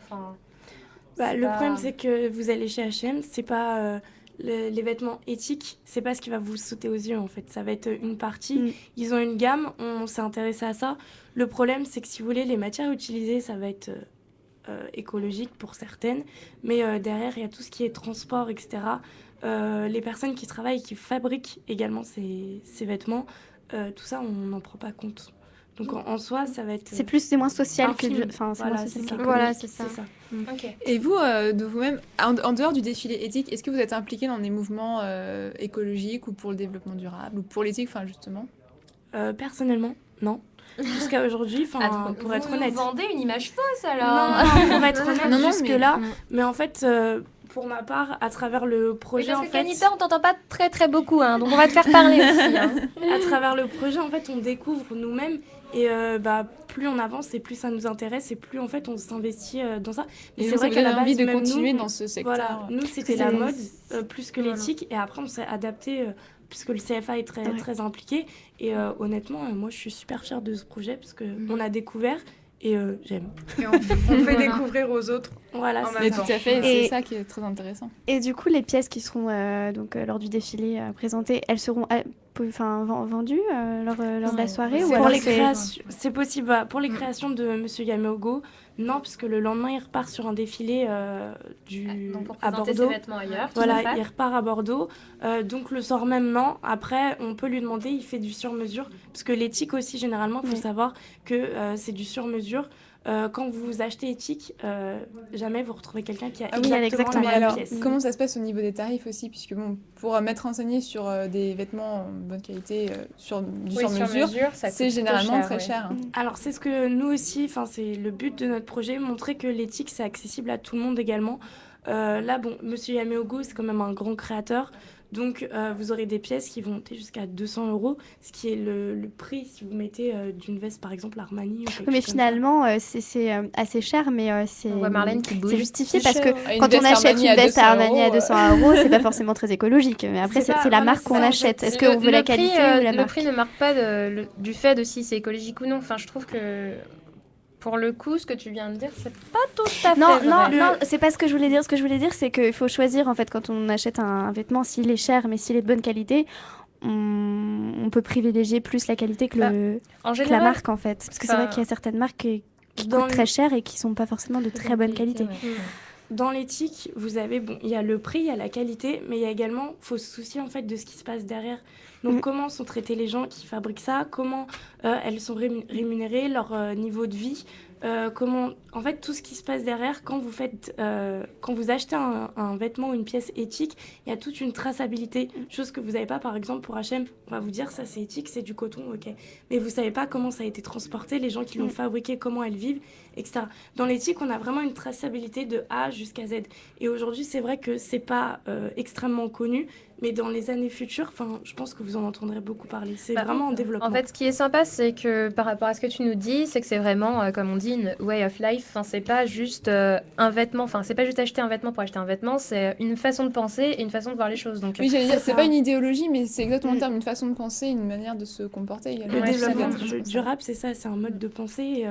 Le problème, c'est que vous allez chez H&M, c'est pas les vêtements éthiques, c'est pas ce qui va vous sauter aux yeux en fait. Ça va être une partie. Ils ont une gamme, on s'est intéressé à ça. Le problème, c'est que si vous voulez, les matières utilisées, ça va être écologique pour certaines, mais derrière, il y a tout ce qui est transport, etc. Les personnes qui travaillent, qui fabriquent également ces vêtements, tout ça, on n'en prend pas compte. Donc en soi, ça va être... C'est moins social un que... film. Enfin, c'est Voilà, moins c'est social ça. que Voilà, comique. c'est ça. Ok. Et vous, de vous-même, en dehors du défilé éthique, est-ce que vous êtes impliqué dans des mouvements écologiques ou pour le développement durable ou pour l'éthique, enfin justement? Personnellement, non. Jusqu'à aujourd'hui, pour être honnête. Vous vendez une image fausse Non, alors. pour être honnête, Non, non, jusque-là. mais- Mais en fait, pour ma part, à travers le Oui, projet, parce en que fait... Kanita, on t'entend pas très très beaucoup, hein, donc on va te faire parler aussi. Hein. À travers le projet, en fait, on découvre nous-mêmes et plus on avance et plus ça nous intéresse et plus en fait on s'investit dans ça. Et c'est donc, vrai ça qu'à vous la donne envie base, de même continuer nous, dans ce secteur. voilà, nous c'était C'est- la mode plus que Voilà. l'éthique et après on s'est adapté puisque le CFA est très, Ouais. très impliqué et honnêtement, moi je suis super fière de ce projet parce qu'on a découvert et j'aime. Et on fait découvrir aux autres. Voilà, En c'est Mais même tout temps. à fait, Et- c'est ça qui est très intéressant. Et du coup, les pièces qui seront lors du défilé présentées, elles seront vendues lors de la soirée ou pour alors les c'est- créations, c'est possible. Voilà. Pour les créations de Monsieur Yameogo, non, puisque le lendemain il repart sur un défilé Donc pour à présenter ses Bordeaux. vêtements ailleurs. Voilà, tout à fait. il repart à Bordeaux. Donc le soir même, non. Après, on peut lui demander, il fait du sur-mesure. Parce que l'éthique aussi, généralement, il faut Oui. savoir que c'est du sur-mesure. Quand vous achetez éthique, jamais vous retrouvez quelqu'un qui a Ah oui, elle a exactement exactement la Mais même alors, pièce. comment ça se passe au niveau des tarifs aussi? Puisque bon, pour m'être renseigné sur des vêtements en bonne qualité, du Oui, sur-mesure, ça c'est coûte généralement plutôt très ouais. cher. Hein. Alors c'est ce que nous aussi, c'est le but de notre projet, montrer que l'éthique c'est accessible à tout le monde également. Là, bon, Monsieur Yameogo, c'est quand même un grand créateur. Donc, vous aurez des pièces qui vont monter jusqu'à 200 €, ce qui est le prix si vous mettez d'une veste, par exemple, Armani. Ou quelque Oui, mais chose comme ça. finalement, c'est assez cher, mais c'est On voit Marlène qui bouge. c'est justifié C'est parce que cher. Une quand on veste achète Armani une à veste 200 Armani à €, 200 €, c'est pas forcément très écologique. Mais après, C'est pas- c'est la voilà, marque c'est qu'on ça, en achète. fait. Est-ce qu'on veut la qualité ou la Le marque? prix ne marque pas du fait de si c'est écologique ou non. Enfin, je trouve que pour le coup, ce que tu viens de dire, c'est pas tout à fait Non, vrai. non, non, c'est pas ce que je voulais dire. Ce que je voulais dire, c'est qu'il faut choisir en fait quand on achète un vêtement, s'il est cher, mais s'il est de bonne qualité, on peut privilégier plus la qualité que, En que la général, marque en fait. Parce que c'est enfin, vrai qu'il y a certaines marques qui dans coûtent très cher et qui sont pas forcément de très bonne qualité. Dans l'éthique, vous avez, il y a le prix, il y a la qualité, mais il y a également, faut se soucier en fait de ce qui se passe derrière. Donc, comment sont traités les gens qui fabriquent ça, comment elles sont rémunérées, leur niveau de vie, comment, en fait, tout ce qui se passe derrière quand vous faites, quand vous achetez un vêtement ou une pièce éthique, il y a toute une traçabilité, chose que vous n'avez pas, par exemple, pour H&M. On va vous dire, ça c'est éthique, c'est du coton, ok. Mais vous savez pas comment ça a été transporté, les gens qui l'ont fabriqué, comment elles vivent, etc. Dans l'éthique, on a vraiment une traçabilité de A jusqu'à Z. Et aujourd'hui, c'est vrai que c'est pas extrêmement connu, mais dans les années futures, je pense que vous en entendrez beaucoup parler. C'est vraiment en développement. En fait, ce qui est sympa, c'est que par rapport à ce que tu nous dis, c'est que c'est vraiment, comme on dit, une way of life. Enfin, c'est pas juste un vêtement. Enfin, c'est pas juste acheter un vêtement pour acheter un vêtement. C'est une façon de penser et une façon de voir les choses. Donc, Oui, j'allais dire, c'est ça. pas une idéologie, mais c'est exactement le terme, une façon de penser, une manière de se comporter également. Le Ouais, développement c'est bien. durable, c'est ça, c'est un mode de pensée. Et,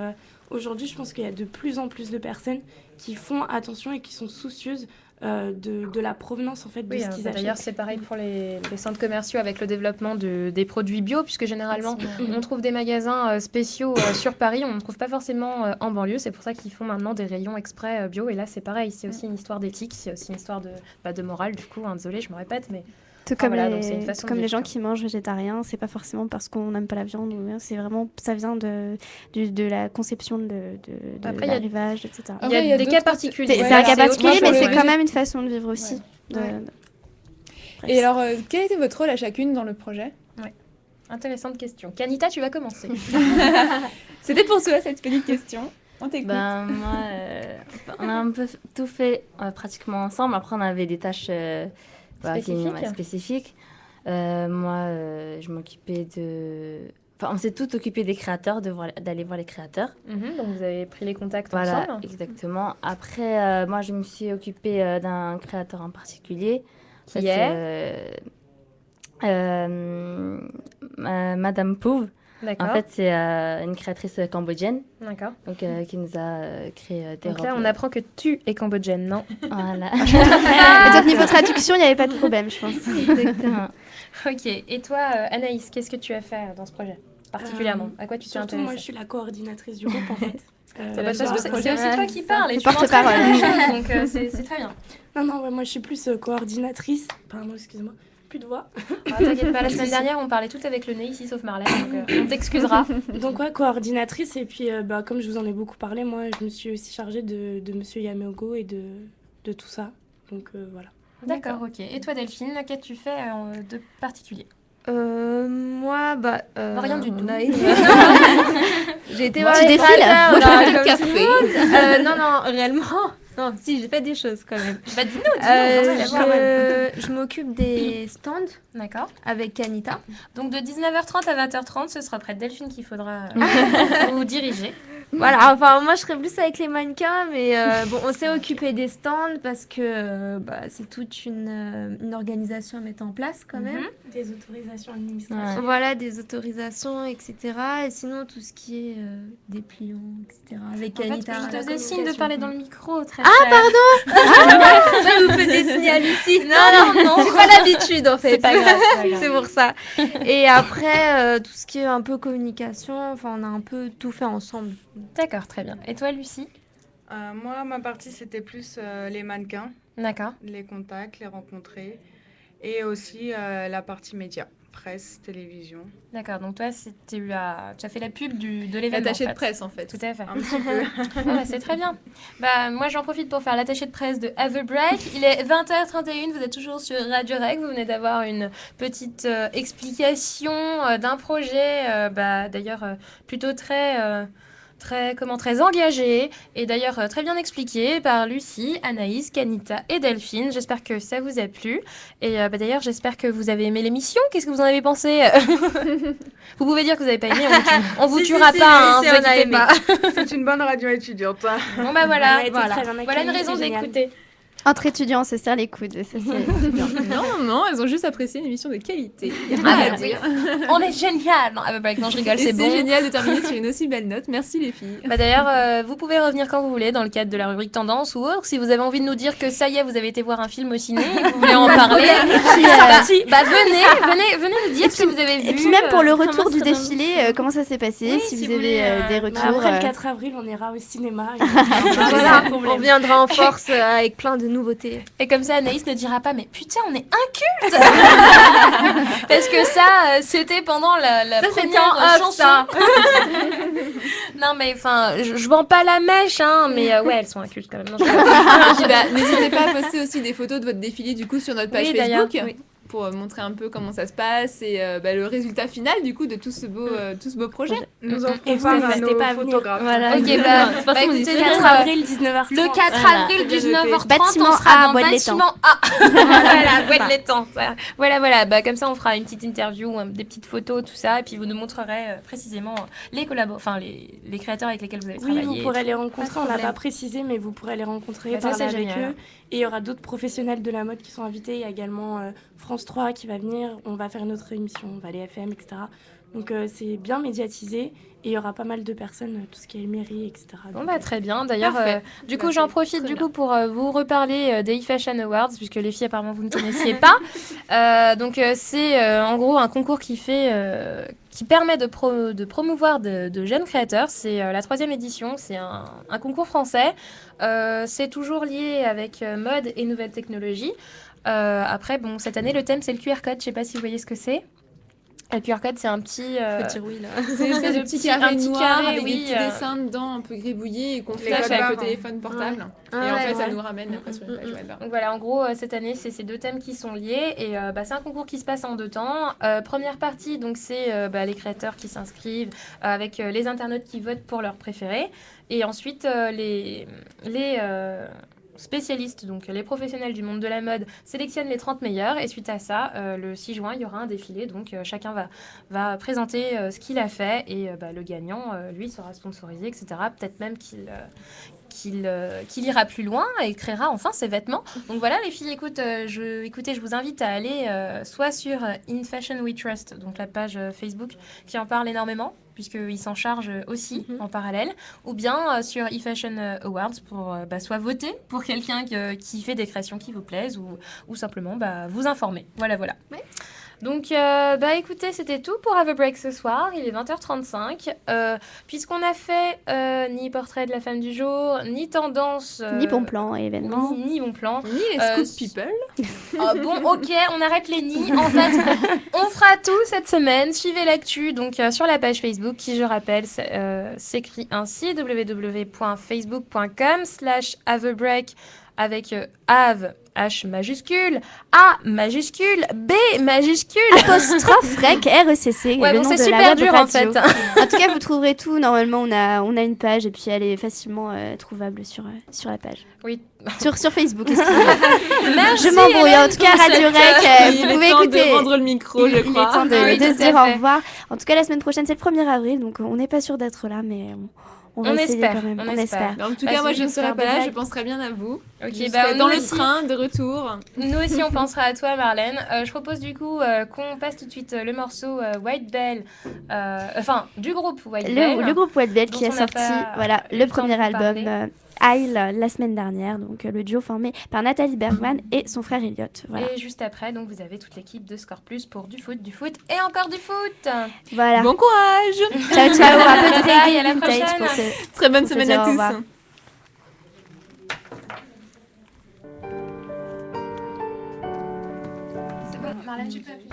aujourd'hui, je pense qu'il y a de plus en plus de personnes qui font attention et qui sont soucieuses de la provenance en fait de Oui, ce qu'ils d'ailleurs, achètent. c'est pareil pour les centres commerciaux avec le développement des produits bio, puisque généralement, on trouve des magasins spéciaux sur Paris, on ne trouve pas forcément en banlieue. C'est pour ça qu'ils font maintenant des rayons exprès bio. Et là, c'est pareil, c'est aussi une histoire d'éthique, c'est aussi une histoire de morale, du coup. Désolée, je me répète, mais... Tout comme, voilà, donc c'est une façon tout comme de les vivre, gens quoi. qui mangent végétarien, c'est pas forcément parce qu'on n'aime pas la viande, ou rien, c'est vraiment, ça vient de la conception de Après, il y a- l'arrivage, etc. Il y a des cas d'autres- particuliers. C'est Ouais, un cas c'est autre particulier, chose mais pour c'est le- quand même une façon de vivre aussi. Ouais. Et alors, quel était votre rôle à chacune dans le projet? Intéressante question. Kanita, tu vas commencer. C'était pour toi cette petite question. On t'écoute. Ben, moi, on a un peu tout fait pratiquement ensemble. Après, on avait des tâches spécifiques. Moi, je m'occupais de... Enfin, on s'est tout occupé des créateurs, d'aller voir les créateurs. Donc, vous avez pris les contacts Voilà, ensemble. exactement. Après, moi, je me suis occupée d'un créateur en particulier. Qui Ça, est c'est, Madame Pouve. D'accord. En fait, c'est une créatrice cambodgienne D'accord. donc, qui nous a créé des Donc robes. là, on apprend que tu es cambodgienne, non? Voilà. Et donc, niveau traduction, il n'y avait pas de problème, je pense. Exactement. Ok. Et toi, Anaïs, qu'est-ce que tu as fait dans ce projet particulièrement? À quoi tu t'es Surtout, moi, je intéressée? suis la coordinatrice du groupe, en fait. Bah, parce que sur le c'est projet. aussi toi qui parles et tu Porte-parole. m'entraînes les choses, donc c'est très bien. Non, ouais, moi, je suis plus coordinatrice. Pardon, excusez-moi. plus de voix. Ah, t'inquiète pas, la semaine dernière, on parlait tout avec le nez ici, sauf Marlène, donc on t'excusera. Donc ouais, coordinatrice. Et puis, comme je vous en ai beaucoup parlé, moi, je me suis aussi chargée de Monsieur Yameogo et de tout ça. Donc voilà. D'accord, ok. Et toi, Delphine, qu'as-tu fait de particulier? Moi, Rien du tout. J'ai été Moi, voir tu les défiles. créateurs, Moi, je là, fais le comme café. tout le monde. Non, réellement. Non, si, j'ai fait des choses quand même. Bah dis-nous, dis-nous. Je m'occupe des stands D'accord. avec Anita. Donc de 19h30 à 20h30, ce sera près de Delphine qu'il faudra vous diriger. Voilà, enfin moi je serais plus avec les mannequins, mais bon, on s'est occupé des stands parce que c'est toute une organisation à mettre en place quand même. Des autorisations administratives. Voilà, des autorisations, etc. Et sinon tout ce qui est dépliant, etc. Avec En fait, Anita. je te la faisais signe de communication. parler dans le micro, très Vous faisiez signal ici. Non, j'ai pas l'habitude en fait. C'est pas grave, c'est pas grave. C'est pour ça. Et après, tout ce qui est un peu communication, enfin on a un peu tout fait ensemble. D'accord, très bien. Et toi, Lucie? Moi, ma partie, c'était plus les mannequins, D'accord. les contacts, les rencontrer. Et aussi la partie média, presse, télévision. D'accord, donc toi, tu as fait la pub de l'événement. L'attaché en de fait. presse, en fait. Tout à fait. Un petit peu. Ah, c'est très bien. Moi, j'en profite pour faire l'attaché de presse de Have a Break. Il est 20h31, vous êtes toujours sur Radio Rec. Vous venez d'avoir une petite explication d'un projet, d'ailleurs, plutôt très engagé et d'ailleurs très bien expliqué par Lucie, Anaïs, Kanita et Delphine. J'espère que ça vous a plu. Et d'ailleurs, j'espère que vous avez aimé l'émission. Qu'est-ce que vous en avez pensé? Vous pouvez dire que vous n'avez pas aimé. On vous tuera pas. Si, vous on a inquiétez aimé. pas. C'est une bonne radio étudiante. Bon bah voilà. Ouais, Voilà, très bien accueilli, voilà une raison c'est génial. d'écouter. Entre étudiants, on se serre les coudes. Ça, c'est bien. Non, elles ont juste apprécié une émission de qualité. Y a Ah, rien à bah oui. dire. On est génial. Non, non, je rigole, Et c'est bon. génial de terminer sur une aussi belle note. Merci les filles. D'ailleurs, vous pouvez revenir quand vous voulez dans le cadre de la rubrique tendance ou autre. Si vous avez envie de nous dire que ça y est, vous avez été voir un film au ciné et que vous voulez en parler, venez nous dire si vous avez vu. Et puis même pour le vraiment retour du très bien. défilé, comment ça s'est passé? Oui, si si vous vous avez voulez, des Bah, retours. après le 4 avril, on ira au cinéma. Voilà, Sans on problème. viendra en force avec plein de nouveautés. Et comme ça, Anaïs ne dira pas, mais putain, on est inculte. Parce que ça, c'était pendant la Ça, c'était première en off, chanson. ça. Non, mais enfin, je vends pas la mèche, hein, mais ouais, elles sont incultes quand même. Non, je- N'hésitez pas à poster aussi des photos de votre défilé du coup sur notre page Oui, d'ailleurs, Facebook. oui. Pour montrer un peu comment ça se passe et le résultat final du coup de tout ce beau projet. Nous en Et vous ferons n'hésitez nos pas à venir. photographes. Voilà. Ok, écoutez, Le nous, 4 avril, 19h30. le 4 Voilà. avril, Bien noté. 19h30, Bâtiment on sera A, dans Bois de bâtiment A. Voilà, Bois de l'étang. Voilà, comme ça on fera une petite interview, des petites photos, tout ça, et puis vous nous montrerez précisément les créateurs avec lesquels vous avez Oui, travaillé. vous pourrez les rencontrer. Pas de On l'a problème. pas précisé, mais vous pourrez les rencontrer, Bah, ça, parler c'est avec génial. eux. Et il y aura d'autres professionnels de la mode qui sont invités. Il y a également France 3 qui va venir. On va faire une autre émission, on va aller FM, etc. Donc c'est bien médiatisé. Et il y aura pas mal de personnes, tout ce qui est mairie, etc. Bon Donc, bah très bien. D'ailleurs, Parfait. du coup, j'en profite Très du bien. coup pour vous reparler des eFashion Awards, puisque les filles apparemment vous ne connaissiez pas. Donc c'est en gros un concours qui permet de promouvoir de jeunes créateurs. C'est la 3e édition. C'est un concours français. C'est toujours lié avec mode et nouvelles technologies. Après, bon, cette année, le thème c'est le QR code. Je sais pas si vous voyez ce que c'est. Le QR code, c'est un petit. Faut dire oui là. C'est une espèce de un petit petit carré noir carré, avec oui, des petits dessins dedans un peu gribouillés et qu'on Les flash codes avec barres, le hein. téléphone portable. Ah Et en ouais, fait, ça ouais. nous ramène après sur une page web. Donc voilà, en gros, cette année, c'est ces 2 thèmes qui sont liés. Et c'est un concours qui se passe en 2 temps. Première partie, donc c'est les créateurs qui s'inscrivent avec les internautes qui votent pour leur préféré. Et ensuite, les spécialistes, donc les professionnels du monde de la mode, sélectionnent les 30 meilleurs. Et suite à ça, le 6 juin, il y aura un défilé. Donc chacun va présenter ce qu'il a fait. Et le gagnant, lui, sera sponsorisé, etc. Peut-être même qu'il ira plus loin et créera enfin ses vêtements. Donc voilà les filles, écoutez, je vous invite à aller soit sur In Fashion We Trust, donc la page Facebook qui en parle énormément, puisqu'ils s'en chargent aussi en parallèle, ou bien sur eFashion Awards pour soit voter pour quelqu'un qui fait des créations qui vous plaisent ou simplement vous informer. Voilà. Donc, écoutez, c'était tout pour Have a Break ce soir. Il est 20h35. Puisqu'on a fait ni portrait de la femme du jour, ni tendance... Ni bon plan et événement. Ni bon plan. Ni les scoop people. Ok, on arrête les nids. En fait, on fera tout cette semaine. Suivez l'actu donc sur la page Facebook qui, je rappelle, s'écrit ainsi www.facebook.com/haveabreak avec Have, H majuscule, A majuscule, B majuscule, apostrophe REC, RECC. Ouais, le bon, nom c'est de la super web dur radio. en fait. En tout cas, vous trouverez tout. Normalement, on a une page et puis elle est facilement trouvable sur la page. Oui. Sur Facebook, excusez-moi. Merci, Je m'embrouille. Hélène, En tout cas, pour Radio cette, Rec, Il vous est pouvez temps écouter. de rendre le micro, je Il est crois. temps de, Oui, de tout se dire à au fait. revoir. En tout cas, la semaine prochaine, c'est le 1er avril, donc on n'est pas sûr d'être là, mais on va essayer espère, quand même. on On espère. En tout Vas-y, cas, moi, je ne vous serai faire pas des là. Je blagues. penserai bien à vous. Ok, Je serai dans nous le aussi. train de retour. Nous aussi, on pensera à toi, Marlène. Je propose du coup qu'on passe tout de suite le morceau White Bell, du groupe White Bell. Le groupe White Bell dont qui a on n'a sorti pas eu le le temps de premier vous album parler. Isle la semaine dernière, donc le duo formé par Nathalie Bergman et son frère Elliot. Voilà. Et juste après, donc vous avez toute l'équipe de Score Plus pour du foot et encore du foot. Voilà. Bon courage. Ciao, ciao. Un peu de Bye, à la David Vintage prochaine. pour ce. Très bonne On se semaine dit à au tous. revoir. C'est bon, Marlène, tu peux appuyer.